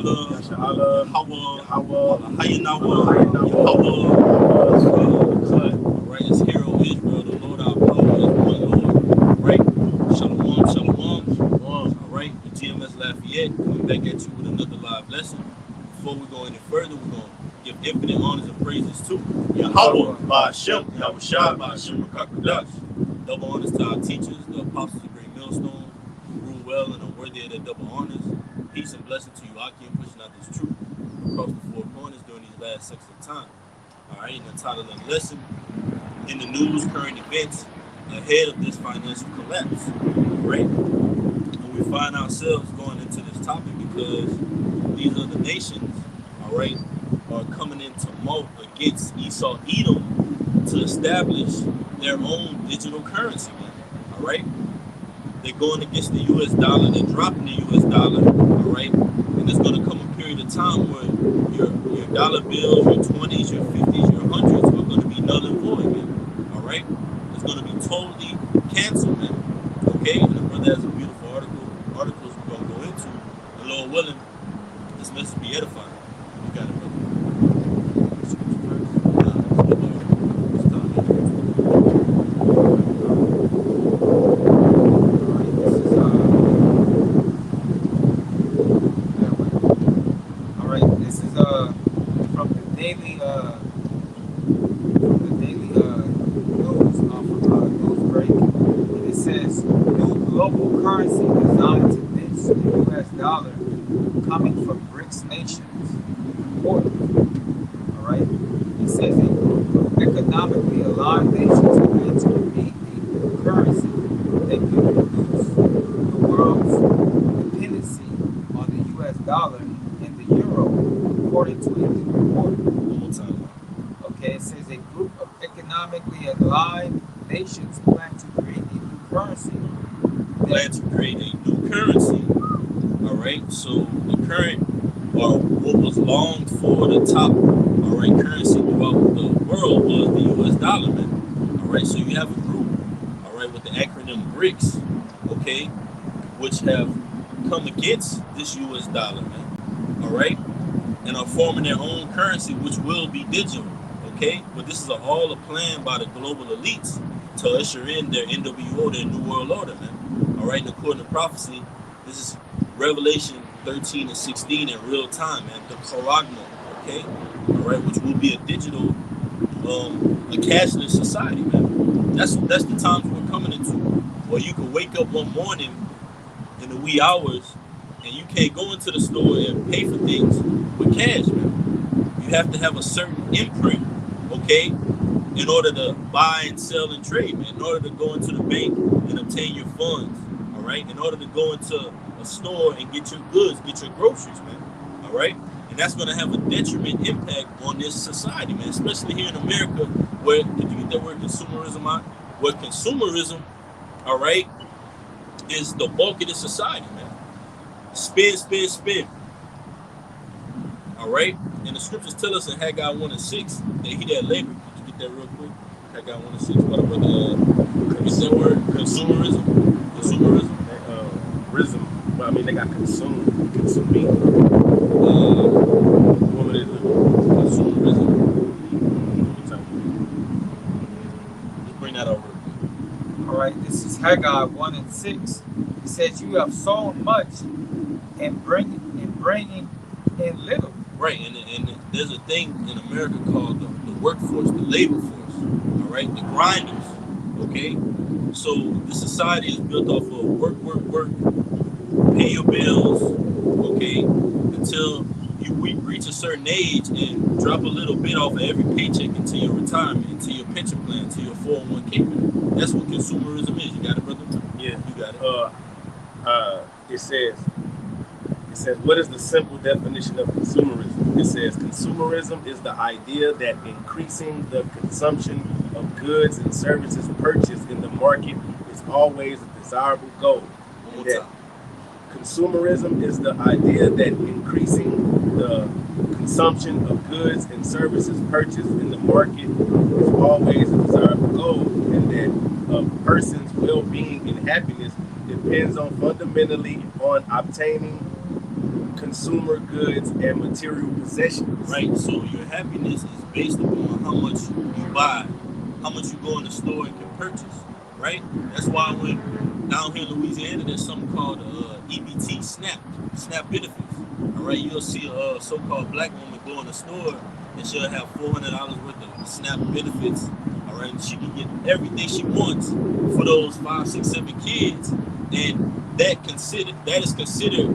Yashala, Hawa, Hayanawa, right, it's Hero Israel, the Lord our power is one Lord, right? Shalom, shalom, all right, the GMS Lafayette coming back at you with another live lesson. Before we go any further, we're going to give infinite honors and praises to Yahweh, Ba'ashem, Yahweh Shai, Ba'ashem, Rakakadash. Double honors to our teachers, the apostles of Great Millstone, who rule well and are worthy of their double honors. Peace and blessing to you, Akim, pushing out this truth across the four corners during these last sections of time. All right, and the title of the lesson, in the news, current events ahead of this financial collapse, right? And we find ourselves going into this topic because these other nations, all right, are coming in tumult against Esau Edom to establish their own digital currency, man. All right, they're going against the U.S. dollar. They're dropping the U.S. dollar, all right, and there's going to come a period of time where your dollar bills, your 20s, your 50s, your 100s are going to be null and void, man. All right, it's going to be totally canceled, man. Okay, and the brother has a beautiful articles we're going to go into. And Lord willing, this message be edifying. You got it, brother. Coming from BRICS nations, important. All right, it says a group of economically aligned nations plan to create a currency that can reduce the world's dependency on the U.S. dollar and the euro, according to a new report. Okay, it says a group of economically aligned nations plan to create a new currency. All right, so the current, or what was longed for, the top, all right, currency throughout the world was the U.S. dollar, man. All right, so you have a group, all right, with the acronym BRICS, okay, which have come against this U.S. dollar, man. All right, and are forming their own currency, which will be digital, okay. But this is all a plan by the global elites to usher in their NWO, their New World Order, man. All right, and according to prophecy, this is Revelation 13 and 16 in real time, man. The Koragma, okay? All right, which will be a digital, a cashless society, man. That's the times we're coming into. Where you can wake up one morning in the wee hours and you can't go into the store and pay for things with cash, man. You have to have a certain imprint, okay, in order to buy and sell and trade, man. In order to go into the bank and obtain your funds, all right? In order to go into a store and get your goods, get your groceries, man. All right, and that's going to have a detriment impact on this society, man. Especially here in America, where, did you get that word consumerism out? Where consumerism, all right, is the bulk of the society, man. Spend, spend, spend. All right, and the scriptures tell us in Haggai 1 and 6 that he that labor. Could you get that real quick? Haggai 1 and 6. What about that word? Consumerism. Consumerism. Rism. Well, I mean, they got consuming. What is it? Consumerism. Just bring that over. All right, this is Haggai 1 and 6. It says, "You have sown much and bringing in little." Right, and there's a thing in America called the workforce, the labor force. All right, the grinders. Okay, so the society is built off of work, pay your bills, okay, until we reach a certain age and drop a little bit off of every paycheck into your retirement, into your pension plan, into your 401k. That's what consumerism is. You got it, brother? Yeah, you got it. It says, what is the simple definition of consumerism? It says, consumerism is the idea that increasing the consumption of goods and services purchased in the market is always a desirable goal. Consumerism is the idea that increasing the consumption of goods and services purchased in the market is always a desirable goal, and that a person's well-being and happiness depends on fundamentally on obtaining consumer goods and material possessions. Right. So your happiness is based upon how much you buy, how much you go in the store and can purchase. Right. That's why when down here in Louisiana, there's something called EBT SNAP benefits. All right. You'll see a so-called black woman go in the store and she'll have $400 worth of SNAP benefits. All right. And she can get everything she wants for those 5, 6, 7 kids, and that is considered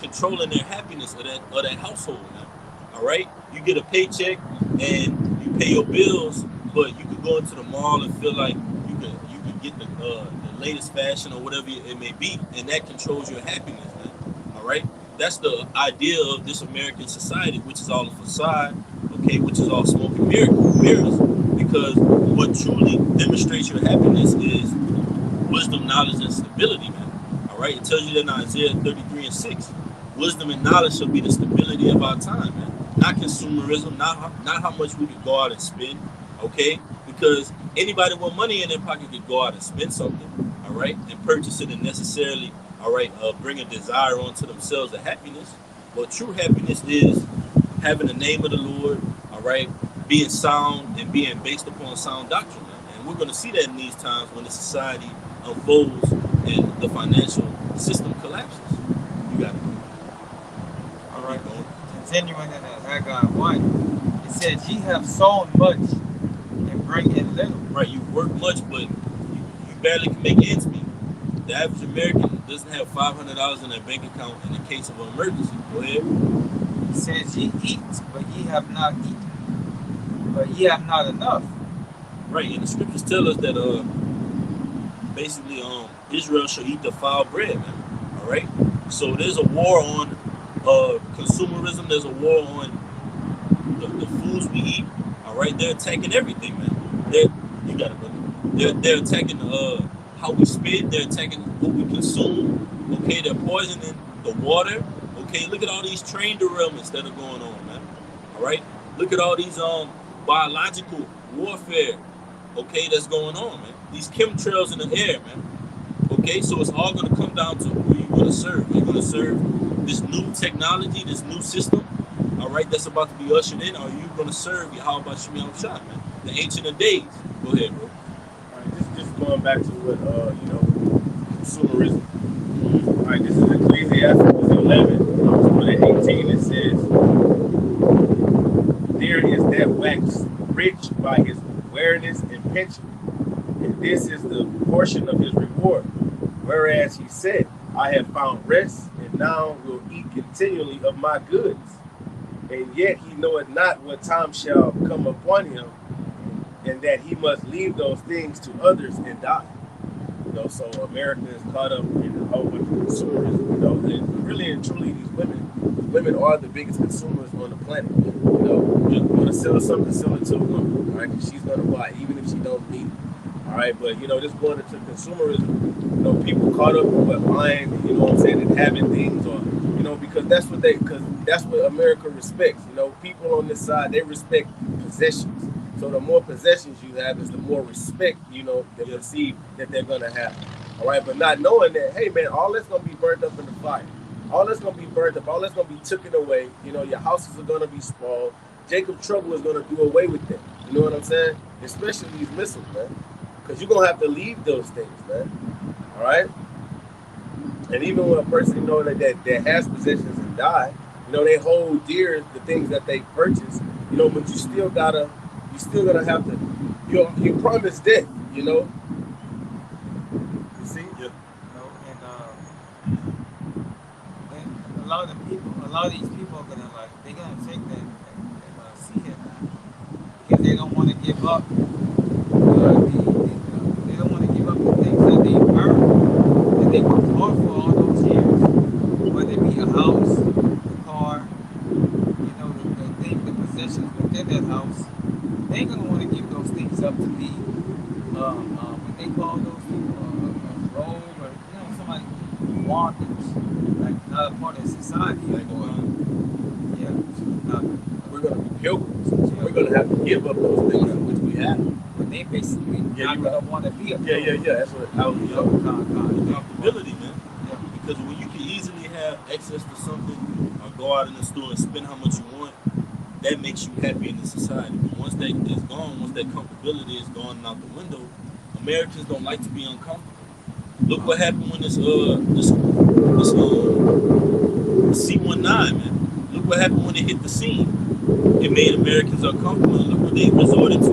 controlling their happiness of that household. Man. All right, you get a paycheck and you pay your bills, but you could go into the mall and feel like you could get the latest fashion or whatever it may be, and that controls your happiness. Man. All right, that's the idea of this American society, which is all a facade. Okay, which is all smoke and mirrors, because what truly demonstrates your happiness is wisdom, knowledge, and stability, man. All right, it tells you that in Isaiah 33:6. Wisdom and knowledge shall be the stability of our time, man. Not consumerism, not how much we could go out and spend, okay? Because anybody with money in their pocket could go out and spend something, all right, and purchase it and necessarily, all right, bring a desire onto themselves of happiness. But true happiness is having the name of the Lord, all right, being sound and being based upon sound doctrine, man. And we're going to see that in these times when the society unfolds and the financial system collapses. You got it. All right. Continuing in Haggai 1, it says, "Ye have sown much and bring in little." Right, you work much, but you barely can make ends meet. The average American doesn't have $500 in their bank account in the case of an emergency. Go ahead. It says, "Ye eat, but ye have not eaten, but ye have not enough." Right, and the scriptures tell us that basically Israel shall eat the foul bread, man. All right, so there's a war on consumerism. There's a war on the foods we eat. All right, they're attacking everything, man. You got it, brother. They're attacking how we spend. They're attacking what we consume. Okay, they're poisoning the water. Okay, look at all these train derailments that are going on, man. All right, look at all these biological warfare. Okay, that's going on, man. These chemtrails in the air, man. Okay, so it's all going to come down to who you're going to serve. You're going to serve this new technology, this new system, all right, that's about to be ushered in, or are you going to serve Yahweh Shemiel Shah, man? The Ancient of Days. Go ahead, bro. All right, just going back to what, consumerism. All right, this is Ecclesiastes 11, 18. It says, "There is that wax rich by his wareness and pension, and this is the portion of his reward. Whereas he said, I have found rest, and now will eat continually of my goods. And yet he knoweth not what time shall come upon him, and that he must leave those things to others and die." So America is caught up in a whole bunch of consumerism. And really and truly, these women are the biggest consumers on the planet. You want to sell something, sell it to a woman, all right? Because she's gonna buy it, even if she don't need it. All right, but this going into consumerism, people caught up with buying, what I'm saying, and having things, or because that's what America respects. People on this side, they respect possessions. So the more possessions you have is the more respect, they perceive that they're gonna have. All right, but not knowing that, hey man, all that's gonna be burned up in the fire. All that's gonna be burned up, all that's gonna be taken away. Your houses are gonna be spoiled. Jacob Trouble is gonna do away with them. You know what I'm saying? Especially these missiles, man. Because you're gonna have to leave those things, man. All right. And even when a person that has possessions and die, they hold dear the things that they purchase. But you still gonna have to. You promised death. You see? Yeah. And a lot of these people are gonna they're gonna take that and see it because they don't want to give up. They don't want to give up the things that they earned, that they worked hard for all those years, whether it be a house, a car, the possessions within that house. They ain't gonna want to give those things up to be what they call those people, a rogue, or somebody who wanders, like not a part of society anymore. We're gonna be pilgrims. So we're gonna have to give up those things which we have. But they basically not gonna want to be a pilgrim. Yeah. That's what I was Comfortability, man. Yeah. Because when you can easily have have access to something or go out in the store and spend how much you want, that makes you happy in the society. But once that is gone, once that comfortability is gone out the window, Americans don't like to be uncomfortable. Look what happened when this C-19, man. Look what happened when it hit the scene. It made Americans uncomfortable. And look what they resorted to: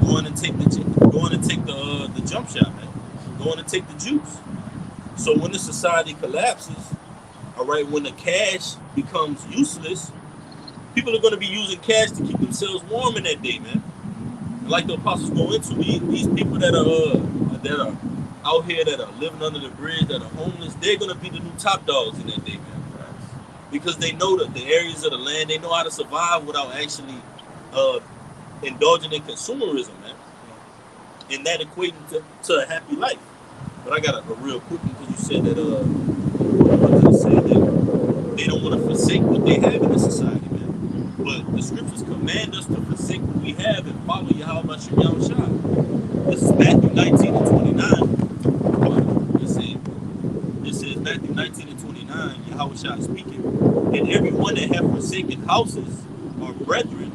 going to take the jump shot, man. Going to take the juice. So when the society collapses, all right, when the cash becomes useless, people are going to be using cash to keep themselves warm in that day, man. And like the apostles go into, these people that are out here, that are living under the bridge, that are homeless, they're going to be the new top dogs in that day, man. Because they know that the areas of the land, they know how to survive without actually indulging in consumerism, man. And that equating to a happy life. But I got a real quick one, because you said that they don't want to forsake what they have in the society, man. But the scriptures command us to forsake what we have and follow Yahweh Hashem Yahushua. This is Matthew 19 and 29. It says Matthew 19 and 29, Yahushua speaking. And everyone that have forsaken houses, or brethren,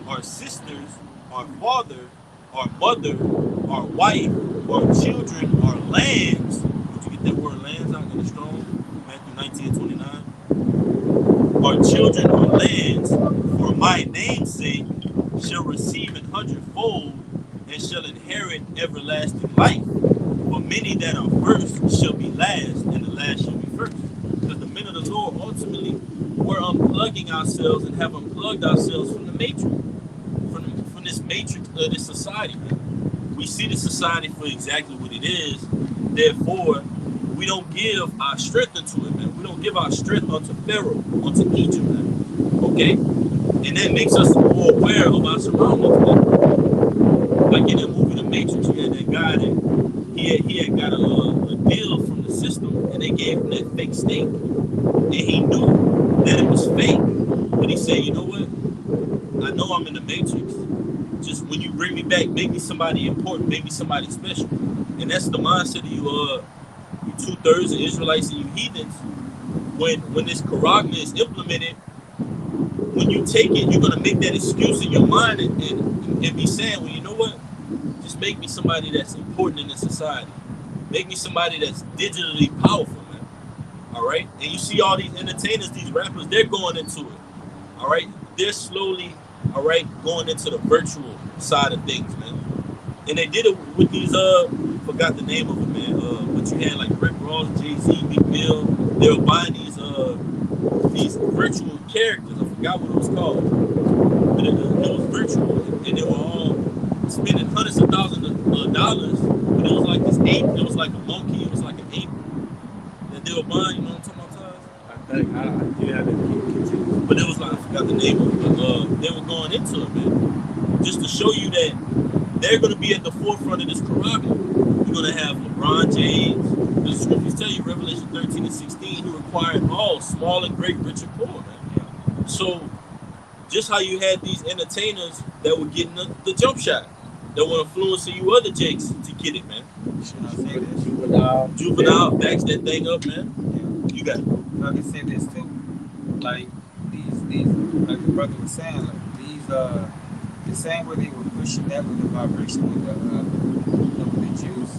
or sisters, or father, or mother, or wife, or children, or lands. Did you get that word lands out in the strong? Matthew 19 and 29. Or children or lands, for my name's sake, shall receive an hundredfold, and shall inherit everlasting life. For many that are first shall be last, and the last shall be first. Because the men of the Lord, ultimately, we're unplugging ourselves and have unplugged ourselves from the matrix, from this matrix of this society, man. We see the society for exactly what it is. Therefore, we don't give our strength into it, man. We don't give our strength unto Pharaoh, unto Egypt, man. Okay? And that makes us more aware of our surroundings, man. Like in that movie, The Matrix, you had that guy that he had got a deal from the system, and they gave him that fake steak. And he knew that it was fake. But he said, you know what? I know I'm in the Matrix. Just when you bring me back, make me somebody important, make me somebody special. And that's the mindset of you 2/3 of Israelites and you heathens. When this charagma is implemented, when you take it, you're gonna make that excuse in your mind and be saying, well, you know what? Just make me somebody that's important in this society. Make me somebody that's digitally powerful, man. All right? And you see all these entertainers, these rappers, they're going into it. All right? They're slowly, all right, going into the virtual side of things, man. And they did it with these, forgot the name of it, man. But you had like Rick Ross, Jay-Z, Big Bill. They were buying these virtual characters. I forgot what it was called. But it was virtual, and they were all spending hundreds of thousands of dollars. But it was like this ape. It was like a monkey. It was like an ape that they were buying. You know what I'm talking about, Taz? But it was like, I forgot the name of it. But they were going into it, man, just to show you that they're going to be at the forefront of this charagma. You're going to have LeBron James. The scriptures tell you, Revelation 13 and 16, he required all, small and great, rich and poor, man. So, just how you had these entertainers that were getting the jump shot, that were influencing you other jakes to get it, man. Should I say this? Juvenile backs that thing up, man. Yeah. You got it. I can say this too. Like these, like the brother was saying, like these, the same way they were pushing that with the vibration with the Jews,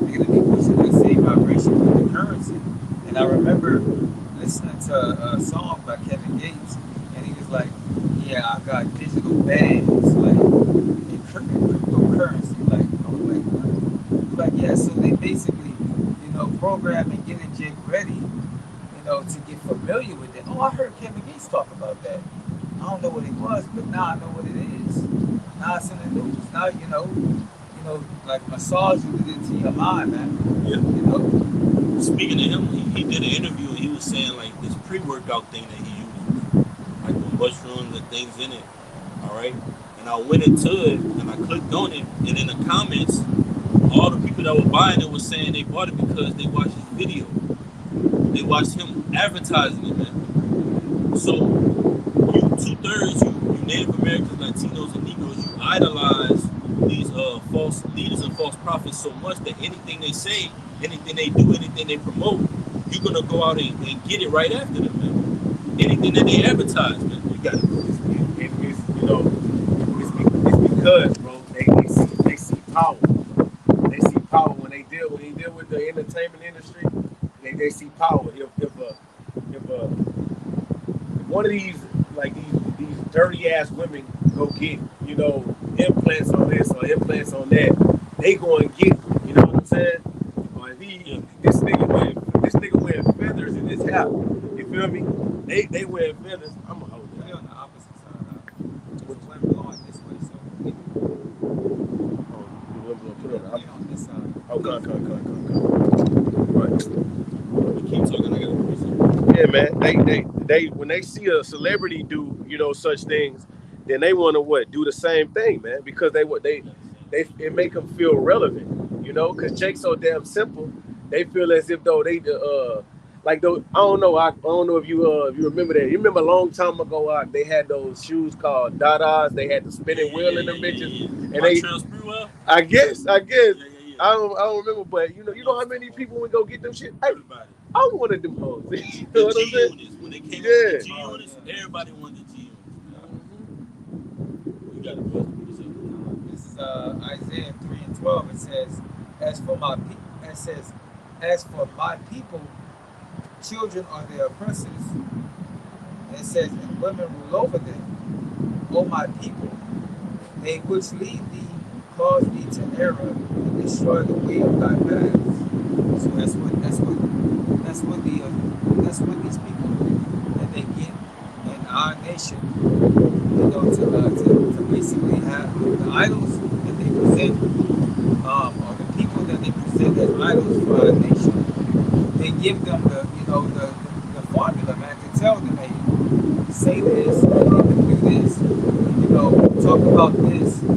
they're gonna be pushing that same vibration with the currency. And I remember listening to a song by Kevin Gates, and he was like, "Yeah, I got digital bands, like in cryptocurrency." Like, I'm like, yeah. So they basically, program and getting Jake ready, to get familiar with it. Oh, I heard Kevin Gates talk about that. I don't know what it was, but now I know what it is. Now it's in the news. Now like massage you into your mind, man. Yeah. Speaking of him, he did an interview and he was saying like this pre-workout thing that he uses, like the mushrooms and things in it. All right. And I went into it and I clicked on it, and in the comments, all the people that were buying it were saying they bought it because they watched his video. They watched him advertising it, man. So you 2/3, you Native Americans, Latinos, and Negroes, you idolize these false leaders and false prophets so much that anything they say, anything they do, anything they promote, you're gonna go out and get it right after them, man. Anything that they advertise, man, you got it. It's you know, it's because, bro, they see power. They see power when they deal with the entertainment industry. They see power. If one of these like these dirty ass women go get implants on this or implants on that, they go and get it. You know what I'm saying? Or if Yeah. this nigga wearing feathers in his hat. You feel me? They wear feathers. I'm gonna hold Put it. it on the opposite side. The wind blowing this way, so Oh, you put it on the get on this side. Oh, come. Right. You keep talking, I gotta read something. Yeah, man. They when they see a celebrity do such things, then they want to what do the same thing, man, because they it make them feel relevant, because Jake's so damn simple. They feel as if though they like though I don't know if you remember that. You remember a long time ago they had those shoes called Dadas. They had the spinning wheel in them bitches, and they Montreal Sprewell? I guess Yeah. I don't remember, but you know how many people would go get them shit. Hey, Everybody. I wanted them hoes. You know The what I'm G saying? units. When they came up with Yeah. the G units, everybody wanted the G units. You got it, bro. This is Isaiah 3:12. It says, "As for my people," it says, "As for my people, children are their oppressors." And it says, "And women rule over them." O my people, they which lead thee cause thee to error and destroy the way of thy paths. So that's what these people that they get in our nation, to basically have the idols that they present, or the people that they present as idols for our nation. They give them the formula, man, to tell them, hey, say this, do this, talk about this, to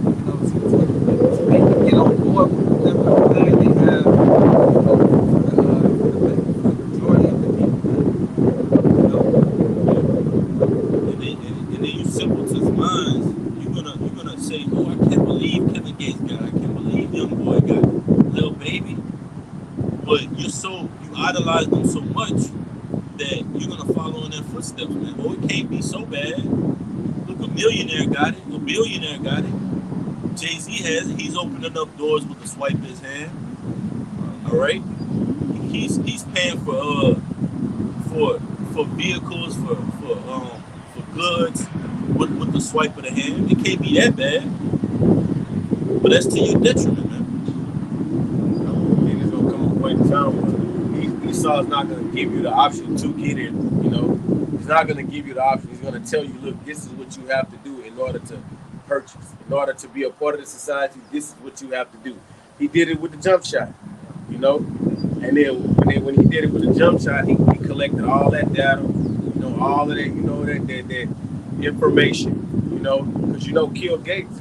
make them get on board with whatever plan they have, for the majority of the people, And then you simpletons minds, you're gonna say, oh, I can't believe Kevin Gates got, I can't believe Young Boy got Lil Baby, but you idolize them so much that you're gonna follow in their footsteps, man. Oh, it can't be so bad. Look, a millionaire got it, a billionaire got it. Jay-Z has it. He's opening up doors with a swipe of his hand. All right, he's paying for vehicles for goods with the swipe of the hand. It can't be that bad, but that's to your detriment, man. And it's gonna come a point in time where Esau's not gonna give you the option to get it. He's not gonna give you the option. He's gonna tell you, look, this is what you have to do in order to purchase, in order to be a part of the society. This is what you have to do. He did it with the jump shot, and then when he did it with the jump shot, he collected all that data, all of that, that information, because Kill Gates,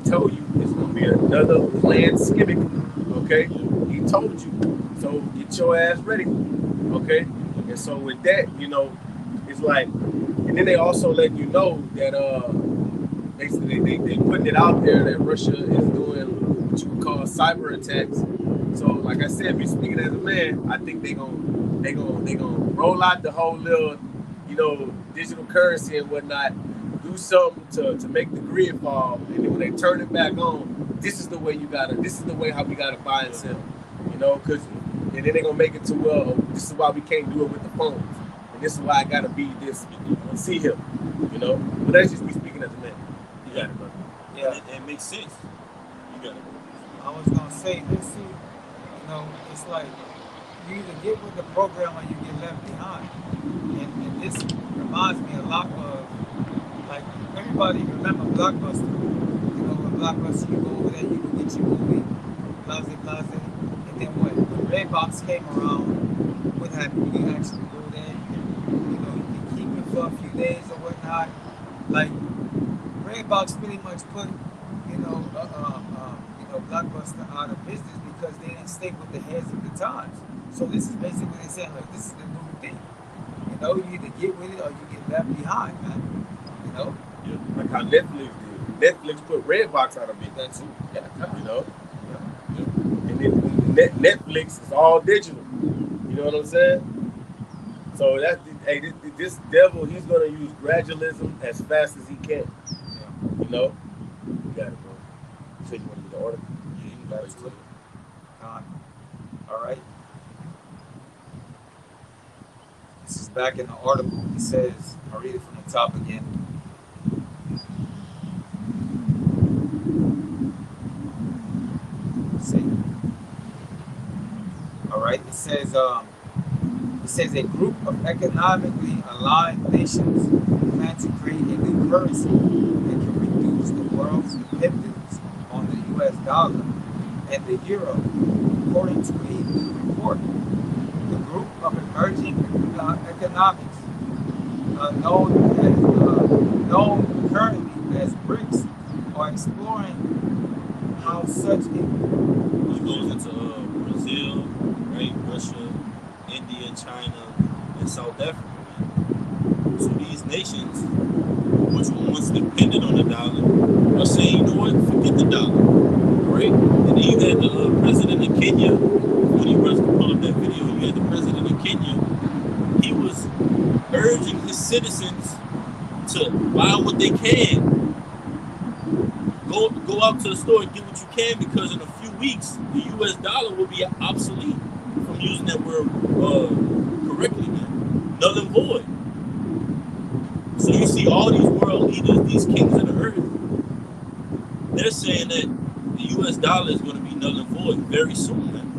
he told you it's gonna be another planned skimming, okay? He told you, so get your ass ready, okay? And so with that, it's like, and then they also let you know that they putting it out there that Russia is doing what you would call cyber attacks. So like I said, me speaking as a man, I think they gonna roll out the whole little, digital currency and whatnot, do something to make the grid fall, and then when they turn it back on, this is the way how we gotta buy and sell, because and then they're gonna make it to, well, this is why we can't do it with the phones, and this is why I gotta be this, see him, but that's just me speaking as a man. You got it, brother. Yeah, It makes sense. You got it. I was gonna say this. It's like you either get with the program or you get left behind. And this reminds me a lot of, like, everybody remember Blockbuster. When Blockbuster, you go over there, you can get your movie, blase. And then when Redbox came around, what happened? You can actually go there, you can keep it for a few days or whatnot. Like, Redbox pretty much put, Blockbuster out of business because they didn't stay with the heads of the times. So this is basically what they're saying, like, this is the new thing. You either get with it or you get left behind, man. Yeah. Like how Netflix did. Netflix put Redbox out of business. Yeah. And then Netflix is all digital. You know what I'm saying? So that hey, this devil, he's gonna use gradualism as fast as he can. Yeah. You know, you got it, bro. You said you want to get the order. Yeah, you That's can good. All right. This is back in the article. It says, I'll read it from the top again. Let's see. All right. It says a group of economically aligned nations plan to create a new currency that can reduce the world's dependence on the U.S. dollar and the euro, according to a new report. The group of emerging economics, known currently as BRICS, are exploring how such a Which goes into Brazil, right, Russia, India, China, and South Africa. Man. So these nations, which were once dependent on the dollar, are saying, you know what, forget the dollar, right? And then you had the president of Kenya, when you first pull up that video, you had the president of Kenya, he was urging his citizens to buy what they can. Go out to the store and get what you can, because in a few weeks the U.S. dollar will be obsolete. If I'm using that word correctly, man, null and void. So you see all these world leaders, these kings of the earth, they're saying that the U.S. dollar is going to be null and void very soon, man.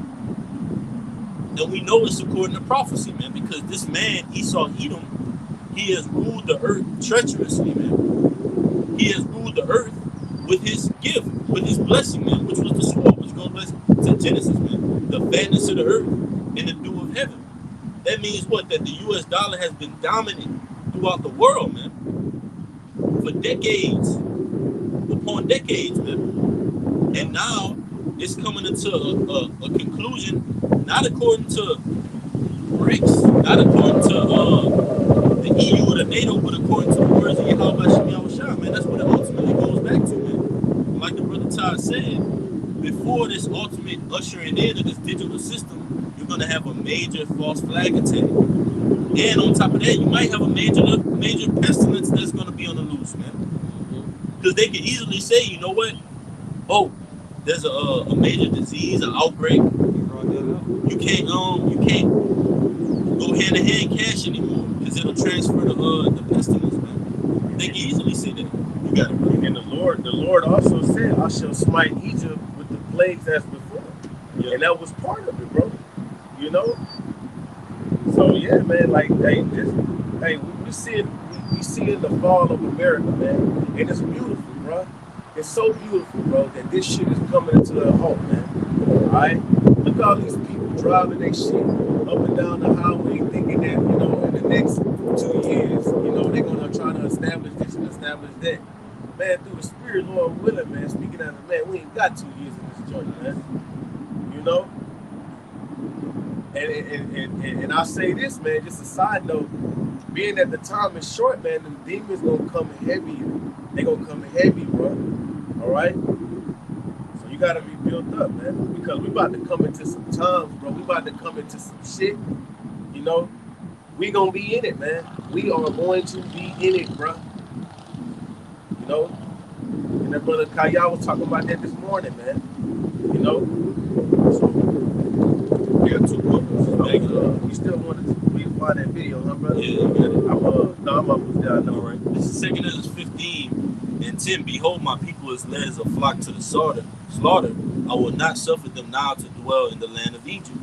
And we know it's according to prophecy, man, because this man Esau Edom, he has ruled the earth treacherously, man. He has ruled the earth with his gift, with his blessing, man, which was the sword, which goes back to Genesis, man. The fatness of the earth and the dew of heaven. That means what? That the U.S. dollar has been dominant throughout the world, man, for decades upon decades, man. And now it's coming into a conclusion, not according to BRICS, not according to the EU or the NATO, but according to the words of Yahweh Shem Yahushua, man. That's what it ultimately goes back to, man. Like the brother Todd said, before this ultimate ushering in of this digital system, you're going to have a major false flag attack. And on top of that, you might have a major pestilence that's going to be on the loose, man. Because they can easily say, you know what? Oh, there's a major disease, an outbreak. You can't go hand in hand cash anymore, because it'll transfer the pestilence, man. They can easily say that. You got it, bro. And the Lord also said, I shall smite Egypt with the plagues as before. Yeah. And that was part of it, bro. You know? So yeah, man, like we see the fall of America, man. And it's beautiful, bro. It's so beautiful, bro, that this shit is coming into a halt, man. Alright? Look at all these people driving their shit up and down the highway thinking that, you know, in the next 2 years, you know, they're gonna try to establish this and establish that. Man, through the spirit, Lord willing, man, speaking as a man, we ain't got 2 years in this joint, man. You know? And I'll say this, man, just a side note, being that the time is short, man, the demons gonna come heavier. They gonna come heavy, bro. All right? So you gotta be built up, man, because we about to come into some times, bro. We about to come into some shit, you know? We gonna be in it, man. We are going to be in it, bro. You know? And that brother Kaya was talking about that this morning, man. You know? So, We got 2 brothers. you still wanted to find that video, huh, brother? Yeah, you got it. I'm almost there, I know. All right. This is 2 Ezra 15 and 10. Behold, my people is led as a flock to the slaughter. I will not suffer them now to dwell in the land of Egypt.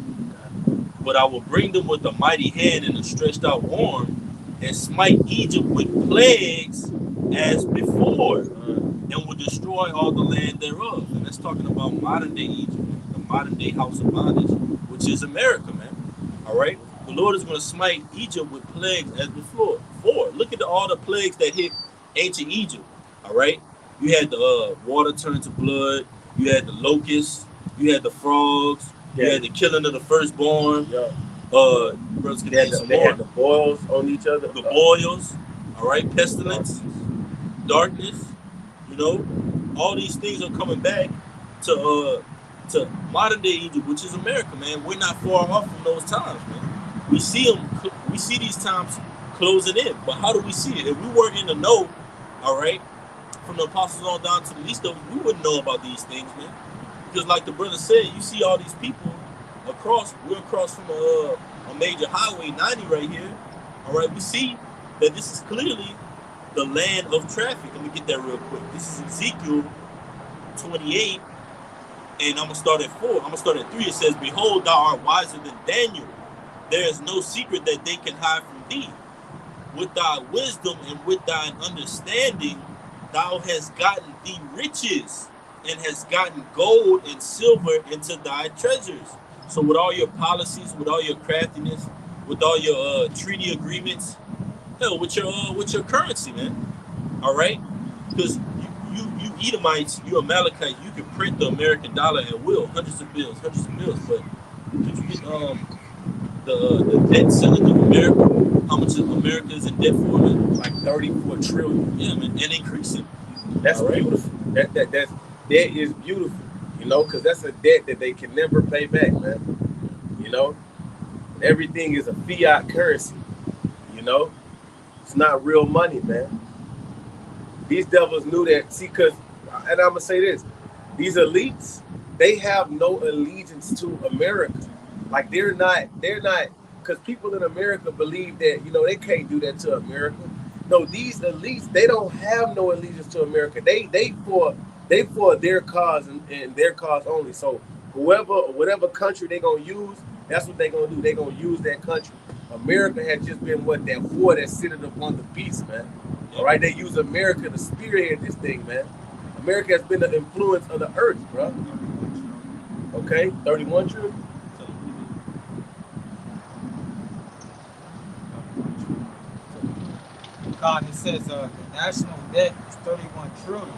But I will bring them with a mighty hand and a stretched out arm, and smite Egypt with plagues as before, and will destroy all the land thereof. And that's talking about modern day Egypt, the modern day house of bondage, which is America, man. All right? The Lord is going to smite Egypt with plagues as before. Look at all the plagues that hit ancient Egypt. All right? You had the water turn to blood. You had the locusts. You had the frogs. You had the killing of the firstborn. Yeah. Brothers can name some They more. had the boils on each other. The boils. All right? Pestilence. Darkness. You know? All these things are coming back to modern day Egypt, which is America, man. We're not far off from those times, man. We see them. We see these times closing in. But how do we see it? If we weren't in the know, all right, from the apostles on down to the least of us, we wouldn't know about these things, man. Because like the brother said, you see all these people across. We're across from a major highway 90 right here. All right, we see that this is clearly the land of traffic. Let me get that real quick. This is Ezekiel 28, and I'm gonna start at 4. I'm gonna start at 3. It says, "Behold, thou art wiser than Daniel. There is no secret that they can hide from thee. With thy wisdom and with thine understanding, thou hast gotten thee riches, and hast gotten gold and silver into thy treasures." So with all your policies, with all your craftiness, with all your treaty agreements, hell, with your currency, man. All right, because you Edomites, you Amalekites, you can print the American dollar at will, hundreds of bills. But did you get the debt ceiling of America? How much is America is in debt for, man? Like 34 trillion. Yeah, man, and increasing. That's All right. beautiful. That is beautiful. You know, because that's a debt that they can never pay back, man. You know, everything is a fiat currency. You know, it's not real money, man. These devils knew that. See, because, and I'm gonna say this: these elites, they have no allegiance to America. Like they're not, because people in America believe that, you know, they can't do that to America. No, these elites, they don't have no allegiance to America. They for their cause and their cause only. So whatever country they gonna use, that's what they gonna do. They gonna use that country. America has just been what, that whore that sitting upon the beast, man. All right, they use America to spearhead this thing, man. America has been the influence of the earth, bro. Okay, 31 trillion. God, it says the national debt is 31 trillion.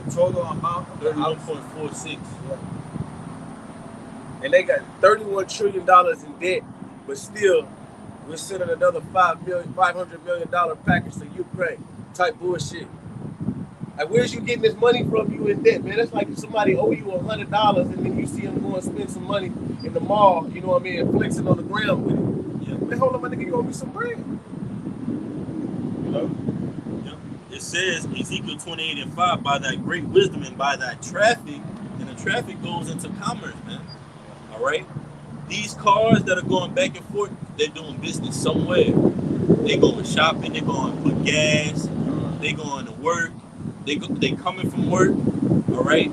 The total amount of the 31.46. Yeah. And they got $31 trillion in debt, but still we're sending another $500 million package to Ukraine. Type bullshit. Like, where's you getting this money from? You in debt, man? That's like if somebody owe you $100 and then you see them go and spend some money in the mall, you know what I mean, and flexing on the ground with it. Yeah. Man, hold on, my nigga, you owe me some bread. You know? Yeah. It says Ezekiel 28:5, by thy great wisdom and by thy traffic, and the traffic goes into commerce, man. All right. These cars that are going back and forth, they're doing business somewhere. They going shopping. They going to put gas. They going to work. They coming from work. All right.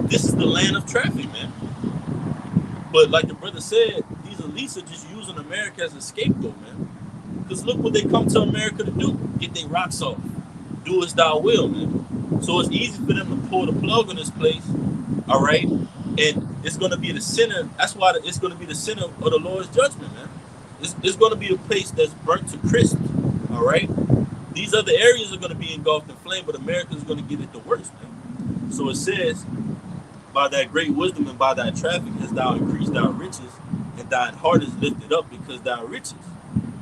This is the land of traffic, man. But like the brother said, these elites are just using America as a scapegoat, man. Because look what they come to America to do: get their rocks off, do as thou will, man. So it's easy for them to pull the plug on this place. All right. And it's going to be the center. That's why it's going to be the center of the Lord's judgment, man. It's going to be a place that's burnt to crisp. All right. These other areas are going to be engulfed in flame, but America is going to get it the worst, man. So it says, by thy great wisdom and by thy traffic hast thou increased thy riches, and thine heart is lifted up because thy riches.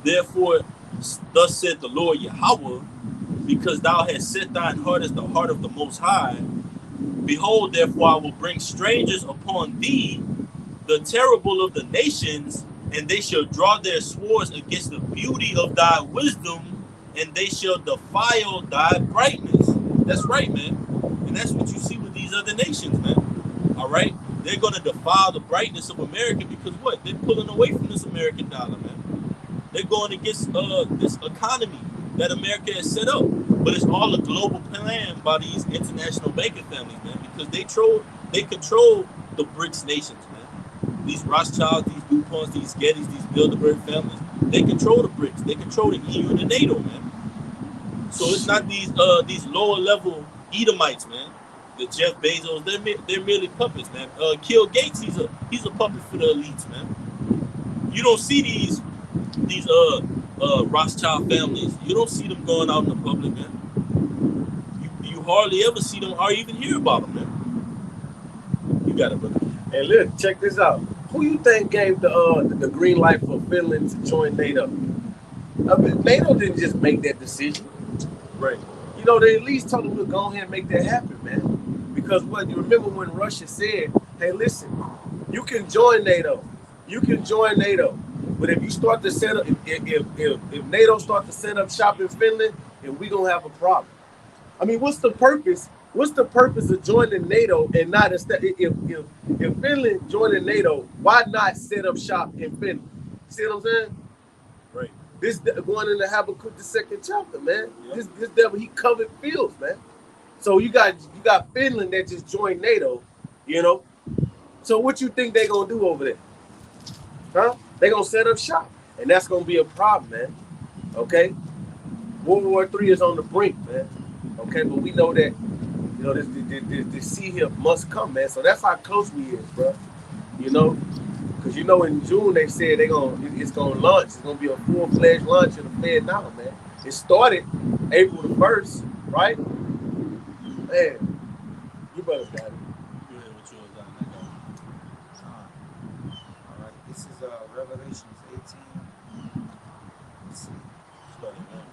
Therefore, thus said the Lord Yahweh, because thou hast set thine heart as the heart of the Most High. Behold, therefore, I will bring strangers upon thee, the terrible of the nations, and they shall draw their swords against the beauty of thy wisdom, and they shall defile thy brightness. That's right, man. And that's what you see with these other nations, man. All right? They're going to defile the brightness of America because what? They're pulling away from this American dollar, man. They're going against this economy that America has set up. But it's all a global plan by these international banking families, man, because they control the BRICS nations, man. These Rothschilds, these DuPonts, these Gettys, these Bilderberg families, they control the BRICS. They control the EU and the NATO, man. So it's not these lower level Edomites, man. The Jeff Bezos, they're merely puppets, man. Bill Gates, he's a puppet for the elites, man. You don't see these Rothschild families. You don't see them going out in the public, man. You hardly ever see them or even hear about them, man. You got it, brother. And look, check this out. Who you think gave the green light for Finland to join NATO? I mean, NATO didn't just make that decision. Right. You know, they at least told them to go ahead and make that happen, man. Because what you remember when Russia said, hey, listen, you can join NATO. You can join NATO. But if you start to set up, if NATO start to set up shop in Finland, then we gonna have a problem. I mean, what's the purpose? What's the purpose of joining NATO and not instead? If Finland joining NATO, why not set up shop in Finland? See what I'm saying? Right. This going into Habakkuk the second chapter, man. Yep. This devil, he covered fields, man. So you got Finland that just joined NATO, you know. So what you think they gonna do over there? Huh? They gonna set up shop, and that's gonna be a problem, man. Okay. World War III is on the brink, man. Okay, but we know that this sea here must come, man. So that's how close we is, bro. You know, because in June they said it's gonna launch. It's gonna be a full-fledged launch of the Fed now, man. It started April the 1st, right? Man, you brothers got it. Go ahead with yours down All right, this is Revelations 18. Let's see. Starting now.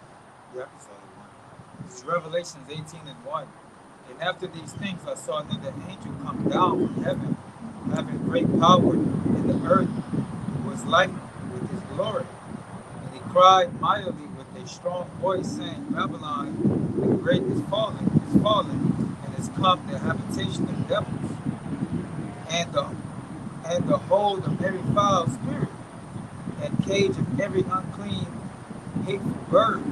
Yep, it's only one. This is Revelations 18 and 1. And after these things, I saw another angel come down from heaven, having great power, and the earth was lightened with his glory. And he cried mightily with a strong voice, saying, Babylon the great is fallen, and is come the habitation of devils, and the hold of every foul spirit, and cage of every unclean, hateful bird.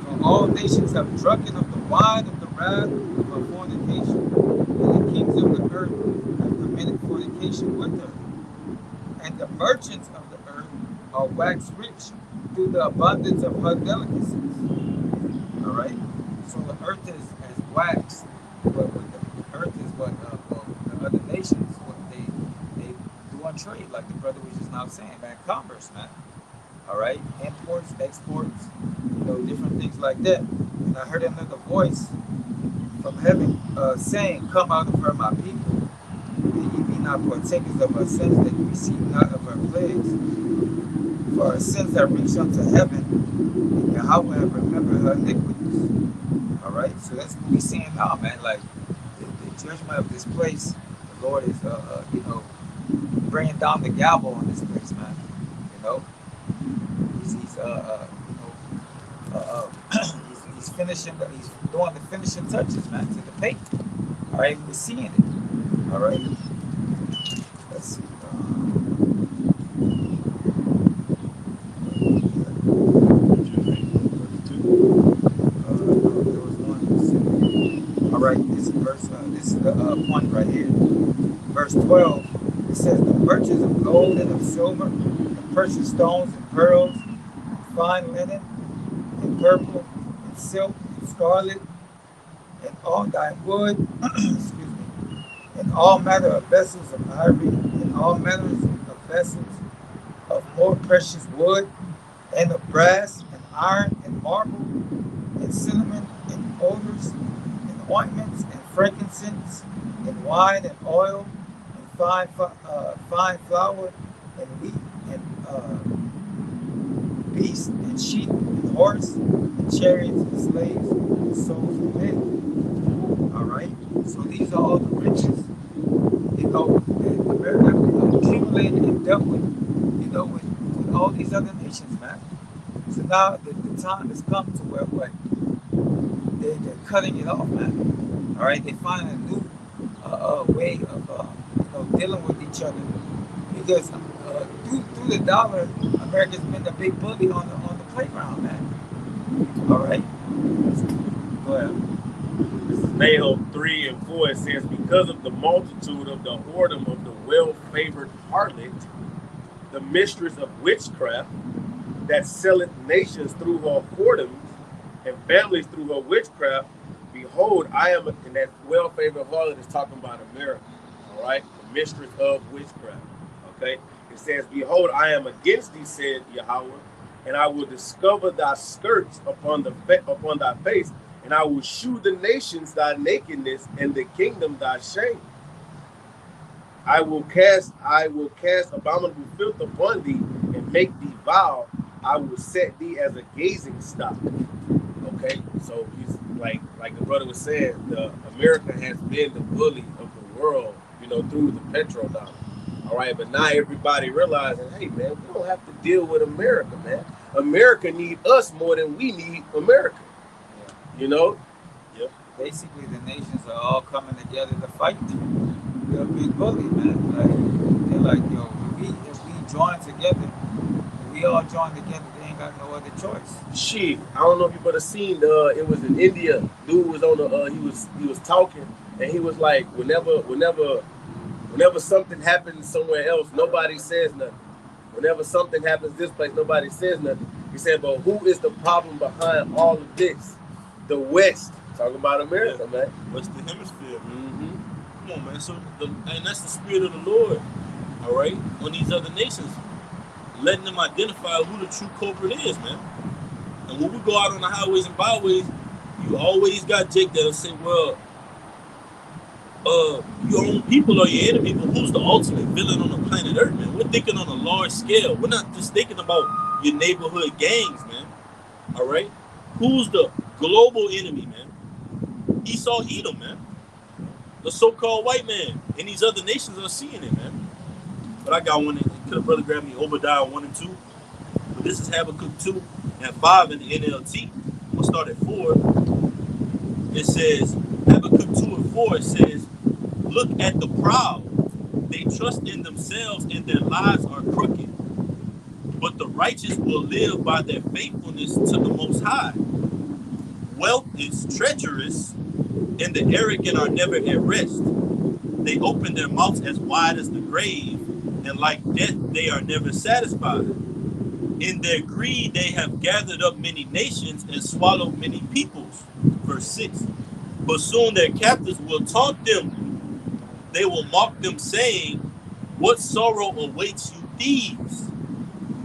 For all nations have drunken of the wine of the wrath of fornication, and the kings of the earth have committed fornication with her. And the merchants of the earth are waxed rich through the abundance of her delicacies. All right? So the earth has waxed, but the earth is what the other nations, what they do on trade, like the brother was just now saying, man, commerce, man. All right? Imports, exports, different things like that. And I heard another voice from heaven saying, Come out of her, my people, and ye be not partakers of her sins, that ye receive not of her plagues. For her sins have reached unto heaven, and Yahweh have remembered her iniquities. All right, so that's what we're seeing now, man. Like the judgment of this place, the Lord is, bringing down the gavel on this place, man. He's finishing. He's doing the finishing touches, man, to the paint. All right, we're seeing it. All right, let's see. All right, this is verse. This is the point right here. Verse 12. It says, "The merchants of gold and of silver, and precious stones and pearls, and fine linen, and purple, and silk, and scarlet, and all thy wood, excuse me, and all manner of vessels of ivory, and all manners of vessels of more precious wood, and of brass, and iron, and marble, and cinnamon, and odors, and ointments, and frankincense, and wine, and oil, and fine flour, and wheat, and beast, and sheep, and horse, and chariots, and slaves, and souls of men." All right. So these are all the riches, that America accumulated and dealt with, with all these other nations, man. So now the time has come to where what they're cutting it off, man. All right. They find a new way of dealing with each other, because through the dollar, America's been the big bully on the playground, man. All right. Go ahead. This is Nahum 3 and 4. It says, "Because of the multitude of the whoredom of the well-favored harlot, the mistress of witchcraft, that selleth nations through her whoredoms, and families through her witchcraft, behold, I am," and that well-favored harlot is talking about America, all right? The mistress of witchcraft, okay? It says, "Behold, I am against thee, said Yahweh, and I will discover thy skirts upon thy face, and I will shew the nations thy nakedness, and the kingdom thy shame. I will cast abominable filth upon thee, and make thee vile. I will set thee as a gazing stock." Okay, so he's like the brother was saying, America has been the bully of the world, through the petrodollar. All right, but now everybody realizing, hey man, we don't have to deal with America, man. America need us more than we need America. Yeah. You know? Yep. Basically, the nations are all coming together to fight the big bully, man. Like they're like, yo, if we join together, if we all join together, they ain't got no other choice. Shit, I don't know if you would have seen. It was in India. Dude was on the. He was talking, and he was like, whenever something happens somewhere else, nobody says nothing. Whenever something happens this place, nobody says nothing. He said, but who is the problem behind all of this? The West. Talking about America, man. Western Hemisphere, man. Mm-hmm. Come on, man. So, and that's the spirit of the Lord, all right, on these other nations, letting them identify who the true culprit is, man. And when we go out on the highways and byways, you always got Jake that'll say, well, your own people are your enemy, but who's the ultimate villain on the planet Earth, man? We're thinking on a large scale. We're not just thinking about your neighborhood gangs, man. All right? Who's the global enemy, man? Esau Edom, man. The so-called white man. And these other nations are seeing it, man. But I got one. Could have brother grabbed me Obadiah 1 and 2. But this is Habakkuk 2 and 5 in the NLT. I'm going to start at 4. It says, Habakkuk 2 and 4, it says, look at the proud. They trust in themselves and their lives are crooked. But the righteous will live by their faithfulness to the Most High. Wealth is treacherous and the arrogant are never at rest. They open their mouths as wide as the grave, and like death they are never satisfied. In their greed they have gathered up many nations and swallowed many peoples. Verse 6. But soon their captors will taunt them. They will mock them, saying, what sorrow awaits you thieves?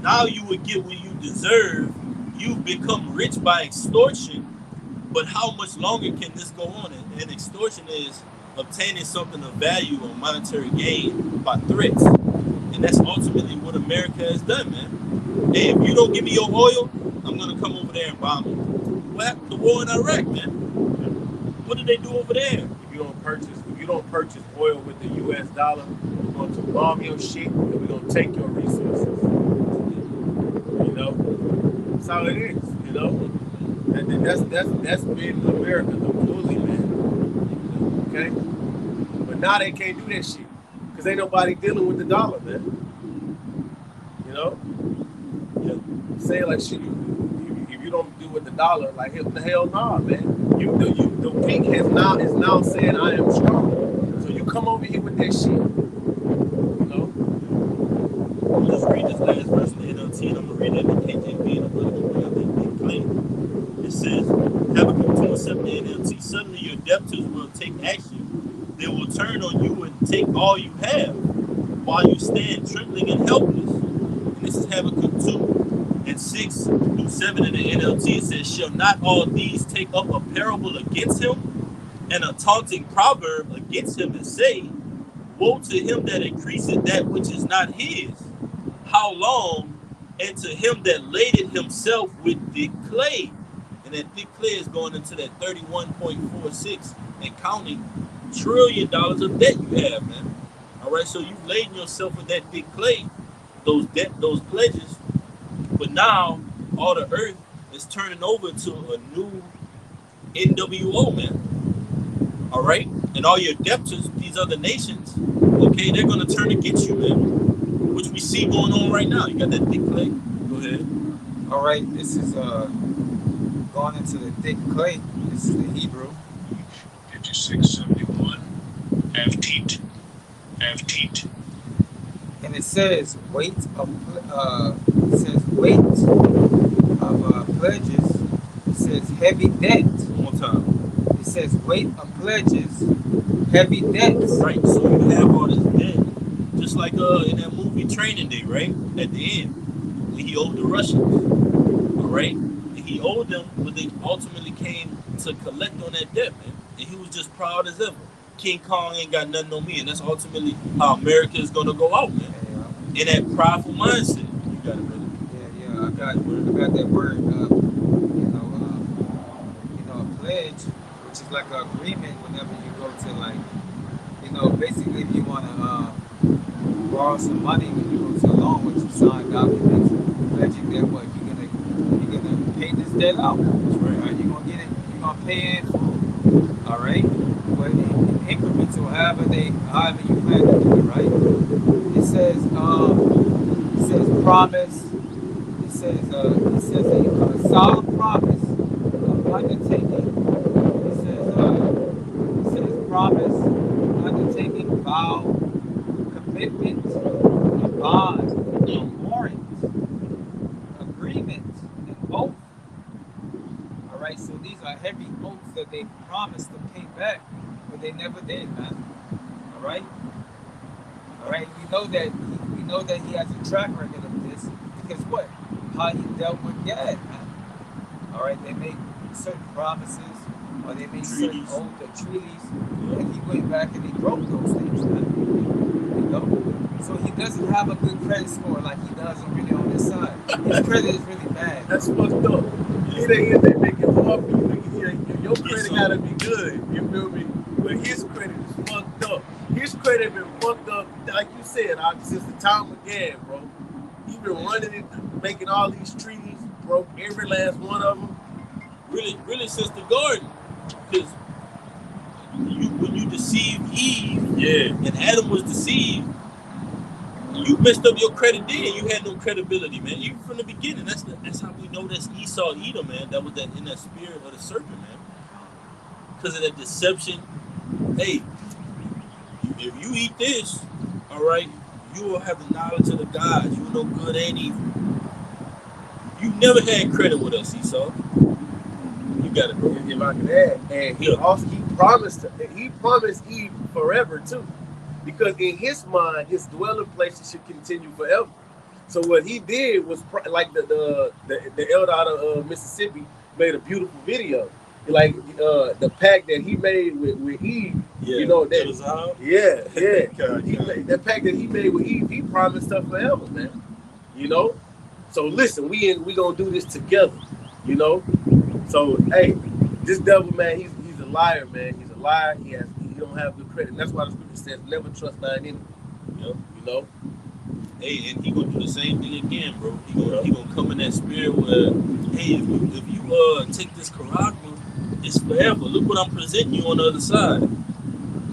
Now you will get what you deserve. You've become rich by extortion. But how much longer can this go on? And extortion is obtaining something of value or monetary gain by threats. And that's ultimately what America has done, man. Hey, if you don't give me your oil, I'm going to come over there and bomb you. What happened to the war in Iraq, man? What did they do over there? If you don't purchase oil with the U.S. dollar, we're going to bomb your shit and we're going to take your resources. You know, that's how it is. You know, and that's been America, the bully, man. Okay, but now they can't do that shit because ain't nobody dealing with the dollar, man. You know, say like shit. If you don't do with the dollar, like the hell nah, man. The weak is now saying I am strong. So you come over here with that shit. You know? I'm just read this last verse in the NLT and I'm gonna read it in the KJV and I'm gonna bring out that big claim. It says, Habakkuk 2 and 7 in the NLT, suddenly your debtors will take action. They will turn on you and take all you have while you stand trembling and helpless. And this is Habakkuk 2 and 6 through 7 in the NLT. It says, shall not all these take up a parable against him and a taunting proverb against him and say, woe to him that increaseth that which is not his. How long? And to him that laded himself with thick clay. And that thick clay is going into that 31.46 and counting $1 trillion of debt you have, man. All right, so you've laden yourself with that thick clay, those pledges. But now all the earth is turning over to a new NWO, man. All right? And all your debtors, these other nations, okay, they're going to turn against you, man. Which we see going on right now. You got that thick clay? Go ahead. All right, this is going into the thick clay. This is the Hebrew. 5671. Have teat. And it says weight of pledges. It says heavy debt. One more time. It says weight of pledges, heavy debts. Right, so you have all this debt. Just like in that movie Training Day, right? At the end, when he owed the Russians. All right? And he owed them, but they ultimately came to collect on that debt, man. And he was just proud as ever. King Kong ain't got nothing on me, and that's ultimately how America is gonna go out, man. In that prideful mindset. You got it, brother. Yeah, I got that word. A pledge, which is like an agreement. Whenever you go to basically, if you want to borrow some money when you go to a loan, what you sign documents, pledging that what you're gonna pay this debt out. Right? You're gonna get it. You're gonna pay in full. All right. But in increments or however you plan to do it. Right. It says promise. It says a solemn promise of undertaking. It says promise, undertaking, vow, commitment, a bond, a warrant, agreement, and oath. All right, so these are heavy oaths that they promised to pay back, but they never did, man. All right, all right. We know that he has a track record of this because what? How he dealt with Gad, man. All right, they made certain promises, or they made certain oaths or treaties, and he went back and he broke those things, man. You know, so he doesn't have a good credit score like he does over there on this side. His credit is really bad. That's fucked up. They make it hard for you. Your credit gotta be good. You feel me? But his credit is fucked up. His credit been fucked up, like you said, since the time of Gad, bro. He been running it, making all these treaties, broke every last one of them. Really since the garden, because when you deceived Eve, and Adam was deceived, you messed up your credit then. You had no credibility, man. Even from the beginning, that's how we know that's Esau, Edom, man. That was in that spirit of the serpent, man. Because of that deception. Hey, if you eat this, all right, you will have the knowledge of the gods. You will know good and evil. You never had credit with us, Esau. You got it, bro. If I can add, and he promised Eve forever too, because in his mind, his dwelling places should continue forever. So what he did was like the elder out of Mississippi made a beautiful video, like the pact that he made with Eve. You know that. That pact that he made with Eve, he promised her forever, man. You know. So listen, we gonna do this together. You know. So hey, this devil, man, he's a liar, man. He's a liar. He don't have good credit. And that's why the scripture says, "Never trust thine enemy." You know. Hey, and he gonna do the same thing again, bro. He gonna come in that spirit where, hey, if you take this charagma, it's forever. Look what I'm presenting you on the other side.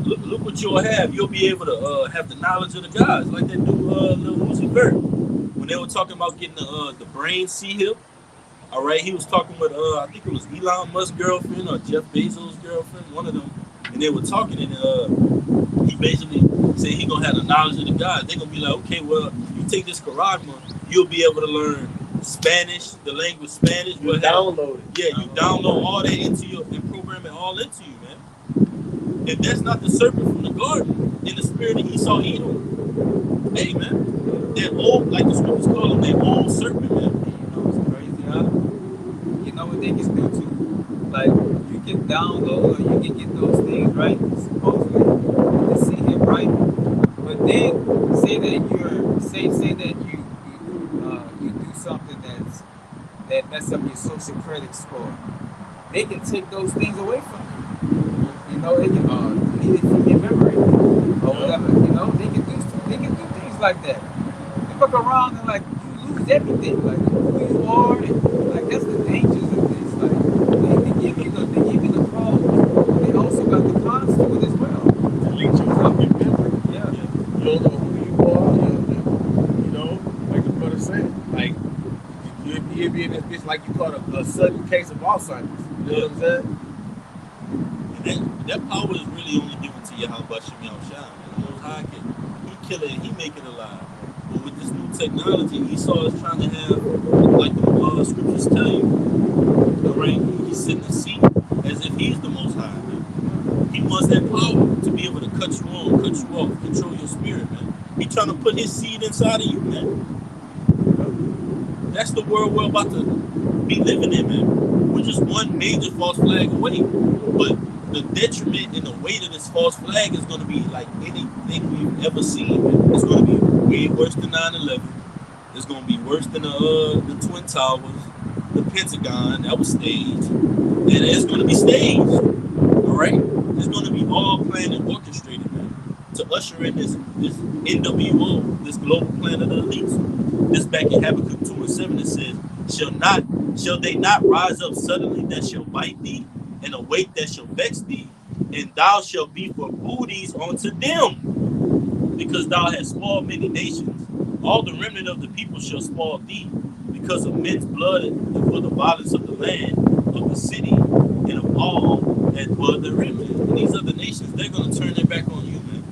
Look what you'll have. You'll be able to have the knowledge of the gods, like that dude Lil Uzi Vert. When they were talking about getting the brain C-hip, all right, he was talking with I think it was Elon Musk's girlfriend or Jeff Bezos' girlfriend, one of them, and they were talking, and he basically said he gonna have the knowledge of the gods. They're gonna be like, okay, well, you take this charagma, you'll be able to learn Spanish, the language Spanish. You download it. Yeah, you download all that into you and program it all into you, man. If that's not the serpent from the garden in the spirit of Esau Edom, hey, man, that old, like the scriptures call them, that old serpent, man. You know what's crazy, huh? You know what they can do too? Like, you can download or you can get those things, right? Supposedly, you can see him, right? But then say that you do something that mess up your social credit score. They can take those things away from you. You know, they can delete it from your memory or whatever. You know, they can do things like that. You look around and like you lose everything, like who you are, and like that's the dangers of this. Like they give you the pros, but they also got the cons to it as well. Delete you from your memory. Yeah. You don't know who you are. You know, like the brother said, like you'll be in this bitch like you caught a sudden case of Alzheimer's. You know what I'm saying? And that power is really only given to Yahweh Shem Yahushua. The Most High he kill it and he make it alive. But with this new technology, Esau is trying to have, like the scriptures tell you, right? He's sitting the seat as if he's the Most High, man. He wants that power to be able to cut you on, cut you off, control your spirit, man. He's trying to put his seed inside of you, man. That's the world we're about to be living in, man. We're just one major false flag away. But the detriment and the weight of this false flag is going to be like anything we've ever seen, man. It's going to be way worse than 9/11. It's going to be worse than the Twin Towers, the Pentagon. That was staged. And it's going to be staged. All right? It's going to be all planned and orchestrated, man, to usher in this NWO, this global plan of the elites. This back in Habakkuk 2:7 it says, shall they not rise up suddenly that shall bite thee, and awake that shall vex thee, and thou shalt be for booties unto them, because thou hast spoiled many nations. All the remnant of the people shall spoil thee, because of men's blood and for the violence of the land, of the city, and of all that dwell therein. And these other nations, they're going to turn their back on you, man.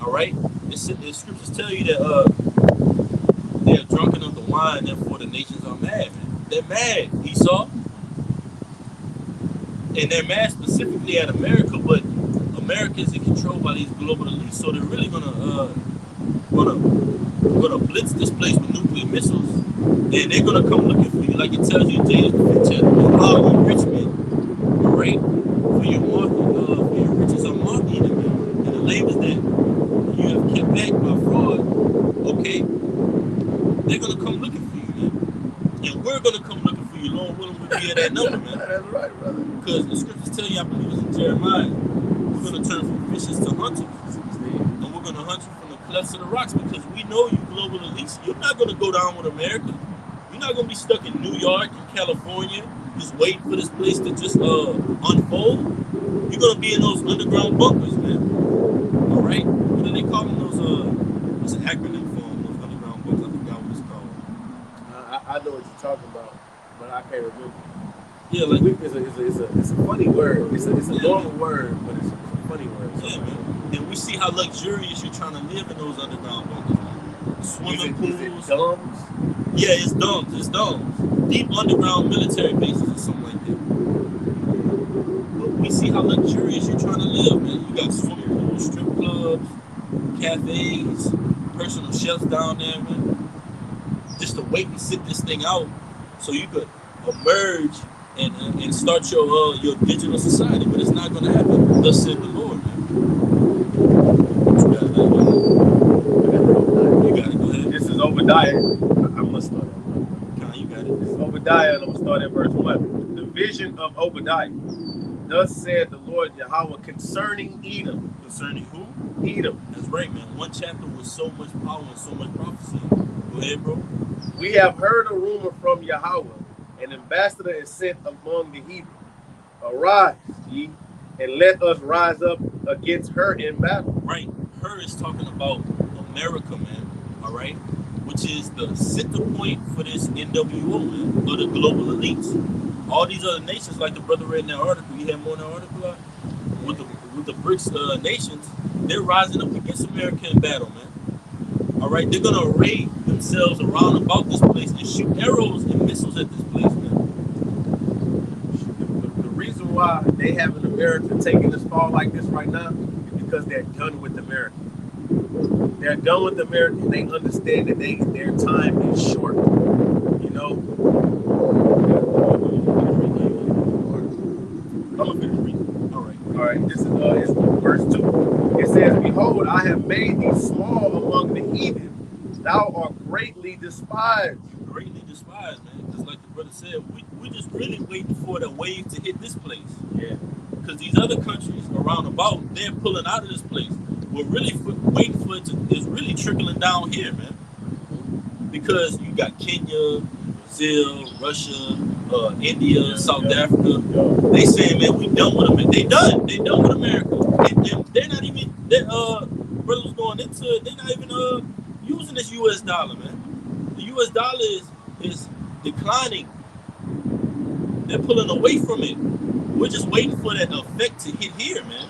All right? The scriptures tell you that they're drunken of the wine, therefore the nations are mad, man. They're mad, Esau. And they're mad specifically at America, but America isn't controlled by these global elites, so they're really gonna blitz this place with nuclear missiles, and they're gonna come looking for you, like it tells you in James 5th chapter. How you rich men, all right? For your riches are marking them, and the labors that you have kept back by fraud, okay, they're gonna come looking for you, man, and we're gonna come looking for you. Lord willing, we'll be at that number, man. That's right, brother. Because the scriptures tell you, I believe it's in Jeremiah, we're going to turn from fishes to hunters. And we're going to hunt you from the clefts of the rocks, because we know you global elites. You're not going to go down with America. You're not going to be stuck in New York and California just waiting for this place to just unfold. You're going to be in those underground bunkers, man. All right? What do they call them? What's an acronym for them, those underground bunkers? I forgot what it's called. I know what you're talking about, but I can't remember. Yeah, like it's a funny word. It's a normal word, but it's a funny word. Yeah, man. And we see how luxurious you're trying to live in those underground bunkers, man. Swimming pools. Is it domes? Yeah, it's domes. It's domes. Deep underground military bases or something like that. But we see how luxurious you're trying to live, man. You got swimming pools, strip clubs, cafes, personal chefs down there, man. Just to wait and sit this thing out so you could emerge and start your digital society, but it's not going to happen. Thus said the Lord, man. You got it. Go ahead. This is Obadiah. I must start at You got it. This is Obadiah, and I'm going to start at verse 1. The vision of Obadiah. Thus said the Lord Yahweh concerning Edom. Concerning who? Edom. That's right, man. One chapter with so much power and so much prophecy. Go ahead, bro. We have heard a rumor from Yahweh. An ambassador is sent among the heathen. Arise, ye, and let us rise up against her in battle. Right. Her is talking about America, man. All right. Which is the center point for this NWO, man, or the global elites. All these other nations, like the brother read in that article, you have more in that article, with the BRICS nations, they're rising up against America in battle, man. All right, they're gonna array themselves around about this place and shoot arrows and missiles at this place, man. The reason why they have an America taking this fall like this right now is because they're done with America. They're done with America, and they understand that their time is short. You know. I'm gonna finish reading. All right. This is verse 2. It says, "Behold, I have made thee small among the heathen. Thou art greatly despised." Greatly despised, man. Just like the brother said, we just really waiting for the wave to hit this place. Yeah. Because these other countries around about, they're pulling out of this place. We're really waiting for it to, it's really trickling down here, man. Because you got Kenya, Brazil, Russia, India, South Africa. They saying, man, we done with them. They done with America. And they're not even, brothers going into it, they're not even using this US dollar, man. The US dollar is declining. They're pulling away from it. We're just waiting for that effect to hit here, man.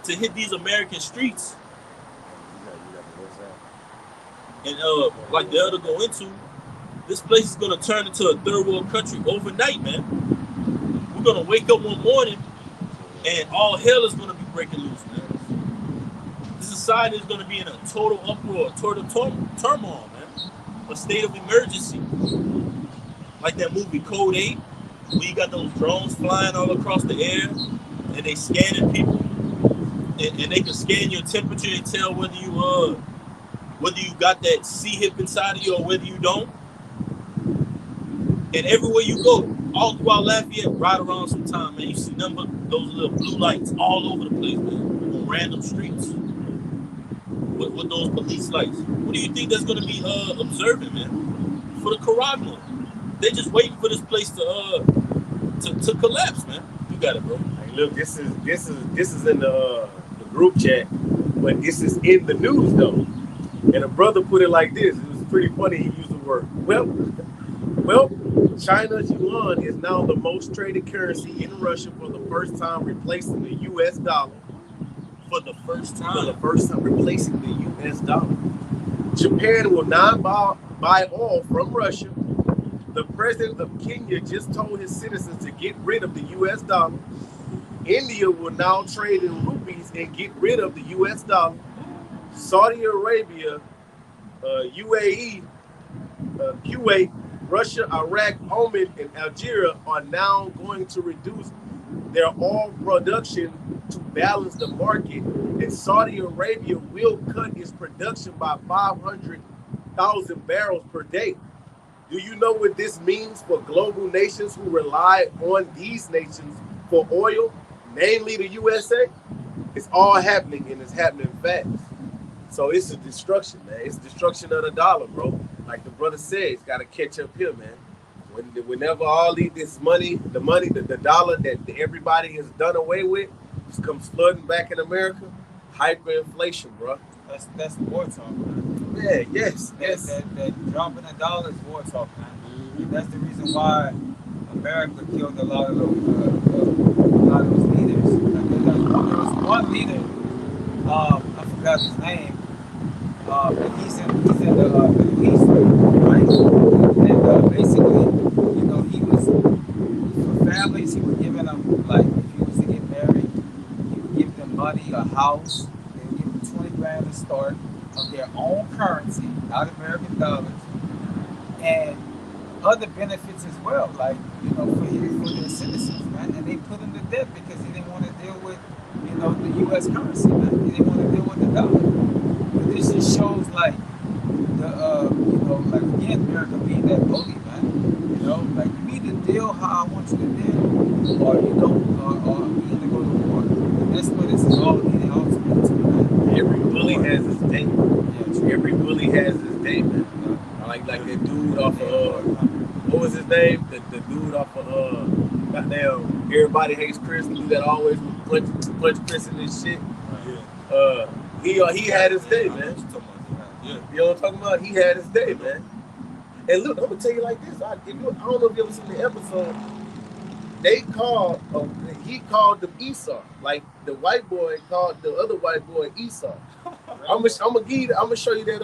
To hit these American streets. And like the other go into, this place is gonna turn into a third world country overnight, man. We're gonna wake up one morning and all hell is gonna be breaking loose, man. This society is gonna be in a total uproar, total turmoil, man. A state of emergency. Like that movie Code 8, where you got those drones flying all across the air and they scanning people. And they can scan your temperature and tell whether you got that C-hip inside of you or whether you don't. And everywhere you go, all throughout Lafayette, right around some time, man, you see those little blue lights all over the place, man, on random streets. with those police lights. What do you think that's gonna be observing, man? For the Caragna. They just waiting for this place to collapse, man. You got it, bro. Hey, look, this is in the group chat, but this is in the news though. And a brother put it like this. It was pretty funny. He used the word, well, China's yuan is now the most traded currency in Russia for the first time, replacing the U.S. dollar. For the first For time. the first time, replacing the U.S. dollar. Japan will not buy oil from Russia. The president of Kenya just told his citizens to get rid of the U.S. dollar. India will now trade in rupees and get rid of the U.S. dollar. Saudi Arabia, UAE, Kuwait, Russia, Iraq, Oman, and Algeria are now going to reduce their oil production to balance the market, and Saudi Arabia will cut its production by 500,000 barrels per day. Do you know what this means for global nations who rely on these nations for oil, namely the USA? It's all happening, and it's happening fast. So it's a destruction, man. It's destruction of the dollar, bro. Like the brother said, it's got to catch up here, man. Whenever all this money, the dollar that everybody has done away with, just comes flooding back in America, hyperinflation, bro. That's war talk, man. Yeah, yes. That dropping the dollar is war talk, man. Mm-hmm. And that's the reason why America killed a lot of those leaders. Like, there was one leader, I forgot his name. But he's in the Middle East, right? And basically, you know, he was for families. He was giving them, like, if he was to get married, he would give them money, a house. They would give them 20 grand to start of their own currency, not American dollars, and other benefits as well, like, you know, for their citizens, man. And they put him to death because he didn't want to deal with, you know, the U.S. currency, man. He didn't want to deal with the dollar. But this just shows, like, you know, like, again, America being that bully, man. You know, like, you either deal how I want you to deal, or you don't, or we either go to war. And that's what this is all leading ultimately to, man. Every bully has his day. Yeah, Every bully has his day, man. Like that dude off of what was his name? The dude off of goddamn Everybody Hates Chris. The dude that always would punch Chris in this shit. He had his day, man. Yeah. You know what I'm talking about? He had his day, man. And look, I'm gonna tell you like this. I don't know if you ever seen the episode. He called them Esau. Like the white boy called the other white boy Esau. I'm gonna show you that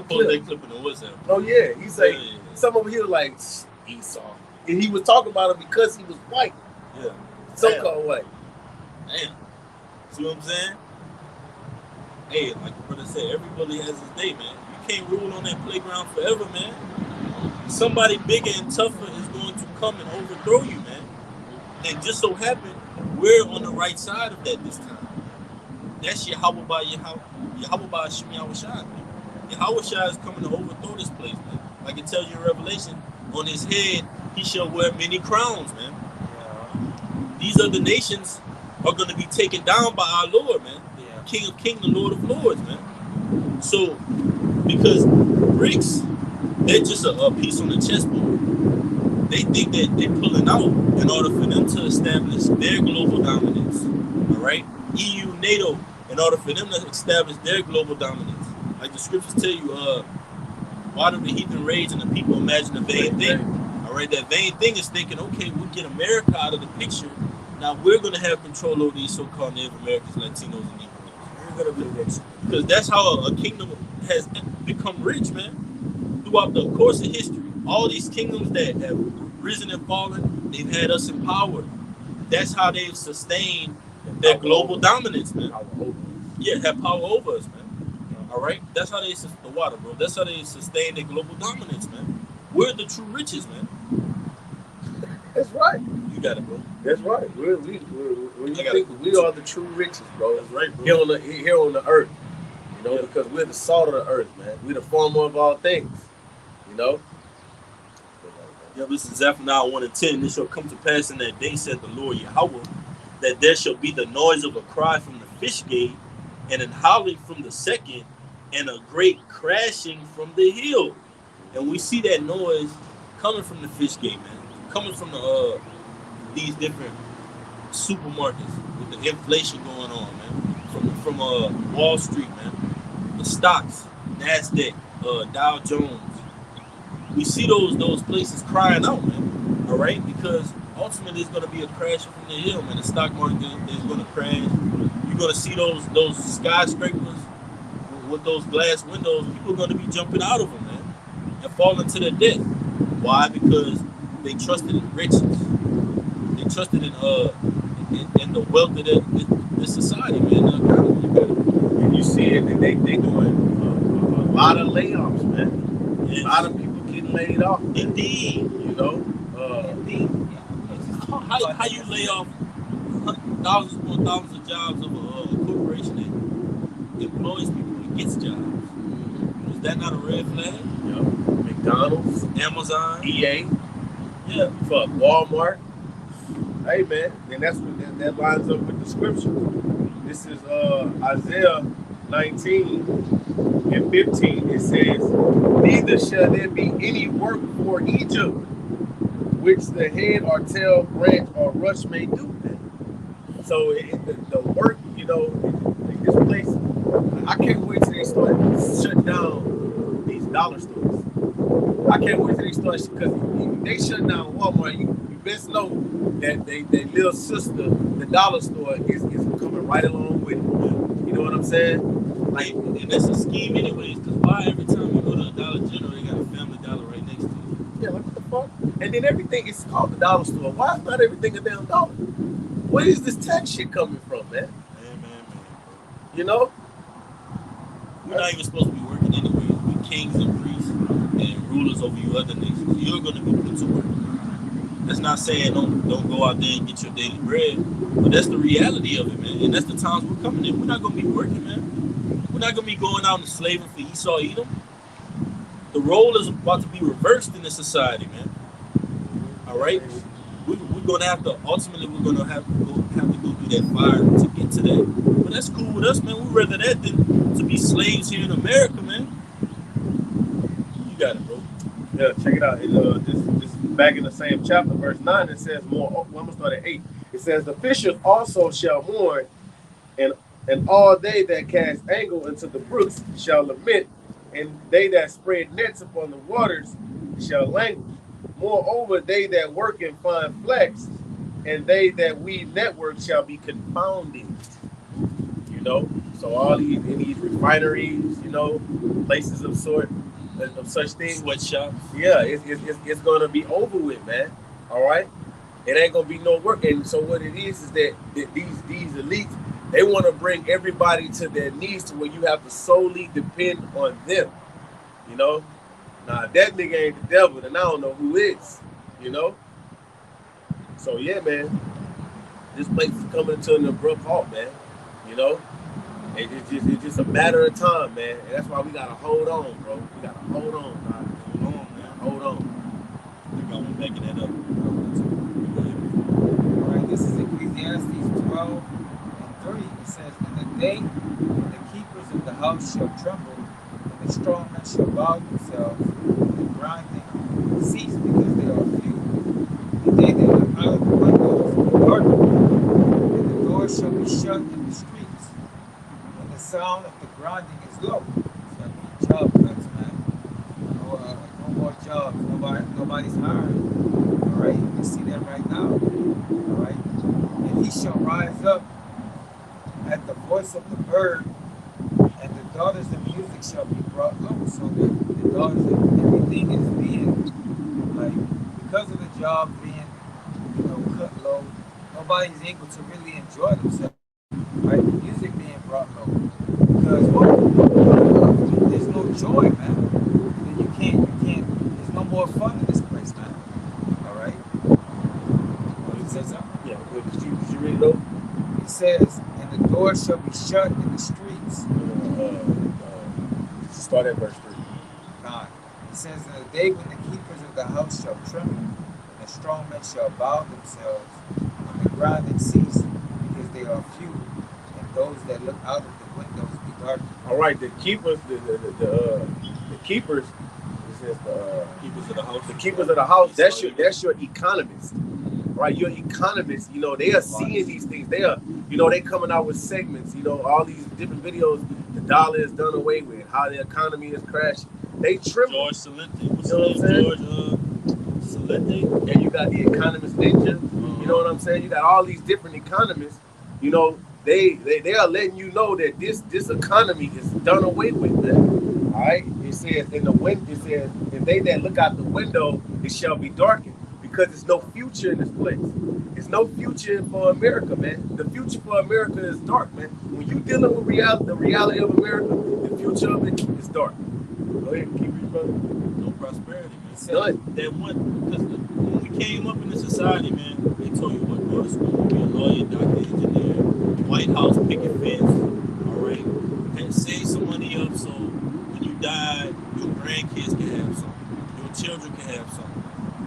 Pull clip. that clip in the WhatsApp. Oh yeah, he's like some over here like Esau, and he was talking about him because he was white, Yeah. so-called white. Damn. See what I'm saying? Hey, like the brother said, everybody has his day, man. You can't rule on that playground forever, man. Somebody bigger and tougher is going to come and overthrow you, man. And just so happen, we're on the right side of that this time. That's Yahweh by Shemi Yahushai. Yahushai is coming to overthrow this place, man. Like it tells you in Revelation, on his head he shall wear many crowns, man. These other nations are going to be taken down by our Lord, man. King of Kings, the Lord of Lords, man. So, because BRICS, they're just a piece on the chessboard. They think that they're pulling out in order for them to establish their global dominance. All right? EU, NATO, in order for them to establish their global dominance. Like the scriptures tell you, why do the heathen rage and the people imagine a vain thing? All right? That vain thing is thinking, okay, we'll get America out of the picture. Now we're going to have control over these so-called Native Americans, Latinos, and Negroes. Because that's how a kingdom has become rich, man. Throughout the course of history, all these kingdoms that have risen and fallen, they've had us in power. That's how they've sustained their global dominance, man. Yeah, have power over us, man. All right, that's how they the water, bro. That's how they sustain their global dominance, man. We're the true riches, man. That's right. You got it, bro. That's right. We are the true riches, bro. That's right, bro. Here on the earth, you know, because we're the salt of the earth, man. We're the former of all things, you know. Yeah, this is Zephaniah 1 and 10. This shall come to pass in that day, said the Lord Yahweh, that there shall be the noise of a cry from the fish gate, and an howling from the second, and a great crashing from the hill. And we see that noise coming from the fish gate, man. Coming from these different supermarkets with the inflation going on, man. From Wall Street, man. The stocks, Nasdaq, Dow Jones. We see those places crying out, man. All right, because ultimately it's going to be a crash from the hill, man. The stock market is going to crash. You're going to see those skyscrapers with those glass windows. People are going to be jumping out of them, man, and falling to their death. Why? Because they trusted in riches. They trusted in the wealth of the society, man. The economy. And you see it, and they doing a lot of layoffs, man. Yes. A lot of people getting laid off. Indeed. You know, Indeed. How you lay off thousands upon thousands of jobs of a corporation that employs people and gets jobs? Is that not a red flag? you know, McDonald's, Amazon, EA, yeah. fuck Walmart. Hey man, and that's what that lines up with the scripture. This is Isaiah 19 and 15. It says, "Neither shall there be any work for Egypt, which the head or tail, branch or rush may do." So the work, you know, this place, I can't wait till they start shutting down these dollar stores. I can't wait till they start, because if they shut down Walmart, you best know that they little sister, the dollar store, is coming right along with it. You know what I'm saying? Like, and that's a scheme anyways, because why every time you go to a Dollar General, they got a Family Dollar right next to it? Yeah, like what the fuck? And then everything is called the dollar store. Why is not everything a damn dollar? Where is this tax shit coming from, man? Man. You know? We're not even supposed to be working anyways. We're kings and priests and rulers over you other nations. You're going to be put to work. That's not saying don't go out there and get your daily bread, but that's the reality of it, man. And that's the times we're coming in. We're not going to be working, man. We're not going to be going out and slaving for Esau, Edom. The role is about to be reversed in this society, man. All right? We're going to have to, ultimately, we're going to have to go through that fire to get to that. But that's cool with us, man. We'd rather that than to be slaves here in America, man. You got it, bro. Yeah, check it out. This back in the same chapter, verse 9, it says more. Well, I'm going to start at 8. It says, "The fishers also shall mourn, and all they that cast angle into the brooks shall lament, and they that spread nets upon the waters shall languish. Moreover, they that work in fine flax, and they that weave network shall be confounded." You know, so all these refineries, you know, places of such things, Sweatshops. yeah, it's gonna be over with, man. All right, it ain't gonna be no work. And so what it is that these elites, they want to bring everybody to their knees to where you have to solely depend on them. You know, nah, if that nigga ain't the devil, then I don't know who is. You know, so yeah, man, this place is coming to an abrupt halt, man. You know, and it's just a matter of time, man. And that's why we gotta hold on, bro. We gotta hold on, dog. Hold on, man. Hold on. I got one backing that up. All right, this is Ecclesiastes 12 and 3. It says, "In the day when the keepers of the house shall tremble, and the strong men shall bow themselves, and the grinding cease because they are few, and they that look out of the windows will darken, and the doors shall be shut in the streets, when the sound of the grinding is low." So that means job cuts, man. No more jobs. Nobody's hiring. All right, you can see that right now. All right, and he shall rise up at the voice of the bird, and the daughters of music shall be brought low. So the daughters of everything is being, like, because of the job being, cut low. Nobody's able to really enjoy themselves. Right, the music being brought low because there's no joy, man. You can't. There's no more fun in this place, man. All right. You said something? Yeah, could you read it over? It says, "And the doors shall be shut in the streets." Start at verse 3. God. It says, "In the day when the keepers of the house shall tremble, and the strong men shall bow themselves, and the grinding cease, because they are few, and those that look out of the windows be dark. All right, the keepers, the keepers. It says Keepers of the house. the keepers of the house. That's your economist, right? Your economists. You know, they are seeing these things. They are, you know, they coming out with segments. You know, all these different videos. The dollar is done away with. How the economy is crashing. They tremble. George Salente. What's You know what I'm saying? George Salente. And you got the economist ninja. You know what I'm saying? You got all these different economists. You know, they are letting you know that this economy is done away with, man. All right. It says in the wind. It says, "And they that look out the window, it shall be darkened, because there's no future in this place. There's no future for America, man. The future for America is dark, man. When you dealing with the reality of America, the future of it is dark." Go ahead, keep reading, brother. No prosperity, man. It's done. That one, because when we came up in the society, man, they told you what, go to school, be a lawyer, doctor, engineer, White House, picket fence, all right, and save some money up so when you die, your grandkids can have some, your children can have some.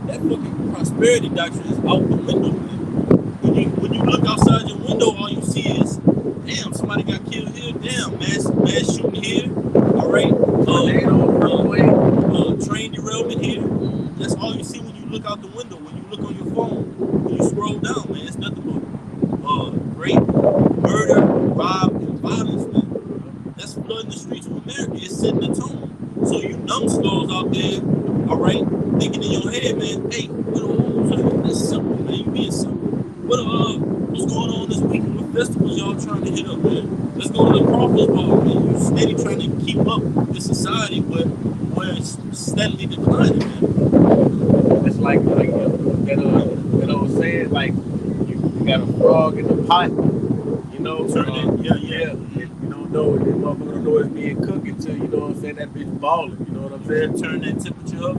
That fucking prosperity doctrine is out the window, man. When you look outside your window, all you see is, damn, somebody got killed here, damn, mass shooting here, all right, train derailment here. That's all you see when you look out the window. When you look on your phone, when you scroll down, man, it's nothing but rape, murder, rob, and violence, man. That's flooding the streets of America. It's setting the tone. So you numbskulls out there, all right, thinking in your head, man, hey, that's simple, man. You being simple. What's going on this weekend with festivals y'all trying to hit up, man? Let's go to the Crawford's Ball, man. You steady trying to keep up with society where it's steadily declining, man. It's like that old saying, like you got a frog in the pot, you know. Yeah. You don't know it. The motherfucker don't know it's being cooked until, you know what I'm saying, that bitch balling. You know what I'm saying? Turn that temperature up.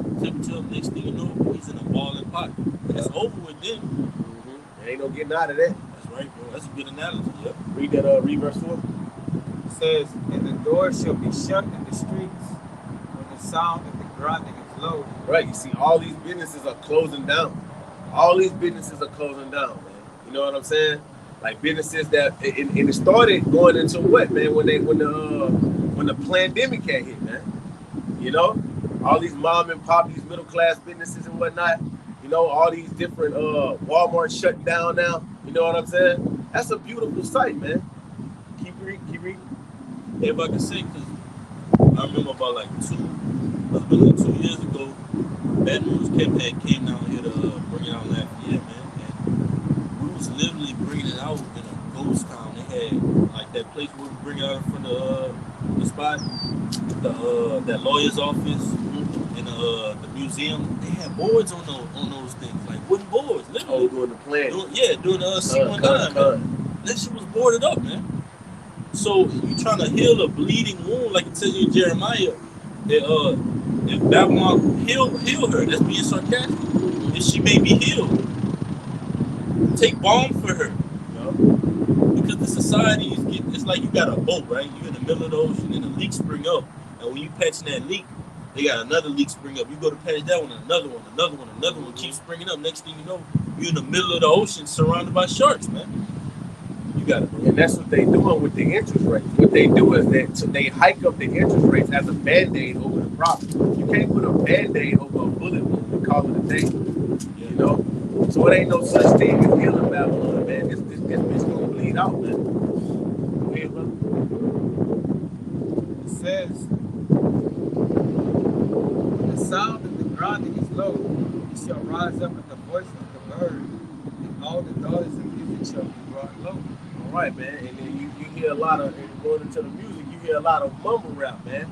Next thing you know, he's in a boiling pot. It's over with then. Mm-hmm. Ain't no getting out of that. That's right, bro. That's a good analogy. Yep. Read verse 4. It says, "And the doors shall be shut in the streets when the sound of the grinding is low." Right. You see, all these businesses are closing down. All these businesses are closing down, man. You know what I'm saying? Like businesses that, and it started going into what, man? When the pandemic had hit, man. You know, all these mom and pop, these middle class businesses and whatnot. You know, all these different Walmart shutting down now. You know what I'm saying? That's a beautiful sight, man. Keep reading. If I can say, because I remember about like 2 years ago, Baton Rouge came down here to bring it out Lafayette, man. And we was literally bringing it out in a ghost town. They had like that place where we bring it out in front of the spot, that lawyer's office, and the museum. They had boards on those things, like wooden boards, literally. Oh, doing the plan. Doing C19, man. That shit was boarded up, man. So you trying to heal a bleeding wound, like it tells you in Jeremiah, if Babylon heal her, that's being sarcastic. If she may be healed, take balm for her. You know? Because the society it's like you got a boat, right? You're in the middle of the ocean and a leak spring up. And when you patching that leak, they got another leak spring up. You go to patch that one, another one keeps springing up. Next thing you know, you're in the middle of the ocean surrounded by sharks, man. You got it, bro. And that's what they doing with the interest rates. What they do is that they hike up the interest rates as a band-aid over the problem. You can't put a band-aid over a bullet wound and call it a day. You know? So it ain't no such thing as healing Babylon, man. This bitch gonna bleed out, man. Go ahead, brother. It says, "When the sound of the grinding is low, he shall rise up at the voice of the bird, and all the daughters of Israel shall be brought low." All right, man. And then you hear a lot of, and going into the music, you hear a lot of mumble rap, man.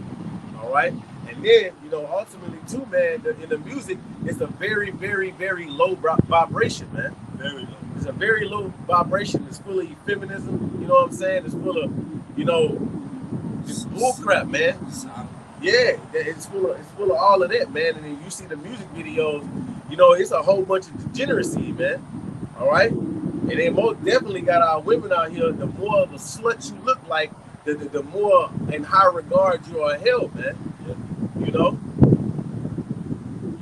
All right. And then, you know, ultimately too, man, in the music, it's a very, very, very low vibration, man. Very low. It's a very low vibration. It's full of feminism. You know what I'm saying? It's full of, you know, just bull crap, man. Yeah, it's full of all of that, man. And then you see the music videos, you know, it's a whole bunch of degeneracy, man. All right. And they most definitely got our women out here. The more of a slut you look like, the more in high regard you are held, man. Yeah. You know?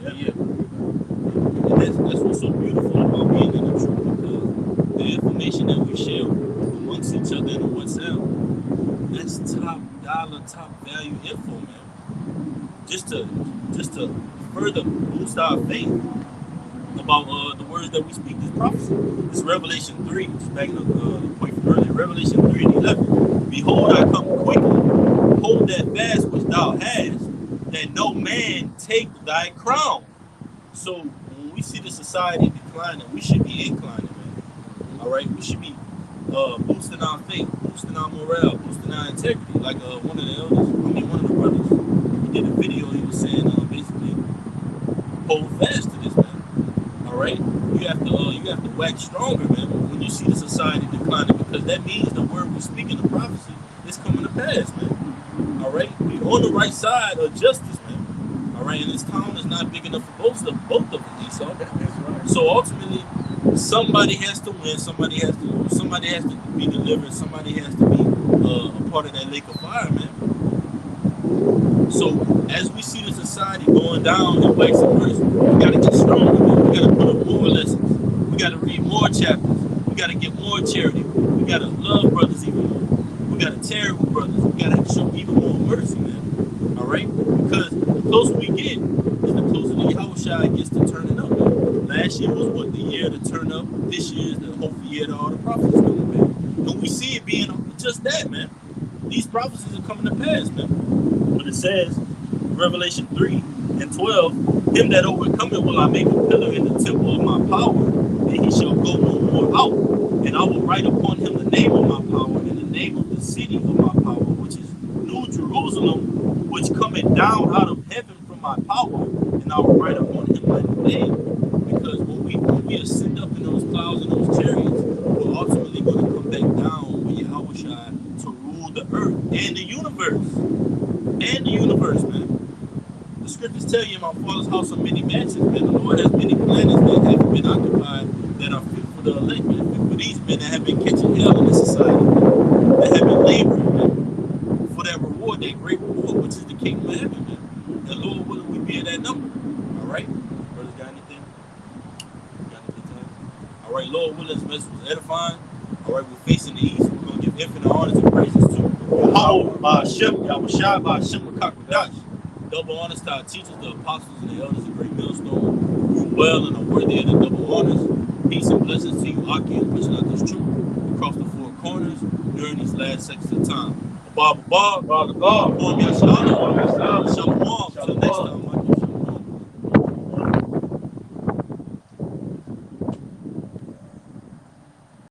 Yeah. And that's what's so beautiful about being in the truth, because the information that we share amongst each other in the WhatsApp, that's top value info, man. Just to further boost our faith about the words that we speak, this prophecy. This Revelation 3, just backing up the point from earlier, Revelation 3 and 11. Behold, I come quickly. Hold that fast which thou hast, that no man take thy crown. So when we see the society declining, we should be inclining, man. All right? We should be boosting our faith, boosting our morale, boosting our integrity. Like one of the elders, one of the brothers, he did a video, he was saying basically, hold fast to this, man. All right, you have to wax stronger, man, when you see the society declining, because that means the word we speak in the prophecy is coming to pass, man. All right, we're on the right side of justice, man. All right, and this town is not big enough for both of them, Esau. So ultimately, somebody has to win, somebody has to lose, somebody has to be delivered, somebody has to be a part of that lake of fire, man. So as we see the society going down in waxing worse, we gotta get stronger, man. We gotta put up more lessons. We gotta read more chapters. We gotta get more charity. We gotta love brothers even more. We gotta terrible brothers. We gotta show even more mercy, man. All right, because the closer we get, is the closer the Yahushua gets to turning up, man. Last year was what, the year to turn up. This year is the hopeful year that all the prophets coming back. And we see it being just that, man. These prophecies are coming to pass, man. But it says, Revelation 3 and 12, him that overcometh will I make a pillar in the temple of my power, and he shall go no more out. And I will write upon him the name of my power, and the name of the city of my power, which is New Jerusalem, which cometh down out of heaven from my power, and I will write upon him my name. Because when we ascend up in those clouds and those chariots, we're ultimately going to come back down with Yahushua to rule the earth and the universe. And the universe, man. The scriptures tell you in my father's house are many mansions, man. The Lord has many planets that haven't been occupied, that are fit for the elect, man. Fit for these men that have been catching hell in this society, man. That have been laboring, man, for that reward, that great reward, which is the kingdom of heaven, man. And Lord, willing, we be in that number. All right? Brothers, got anything? Got anything to All right, Lord willing, this message was edifying. All right, we're facing the east. We're going to give infinite honors and praises to Yahweh, Ba'ashem, Yahushua, Ba'ashem, Rakakadash. Double honors to our teachers, the apostles, and the elders of Great Millstone, who well and are worthy of the double honors. Peace and blessings to you, Aki, and pushing out this truth across the four corners during these last seconds of time. Bob, Shalom, till next time.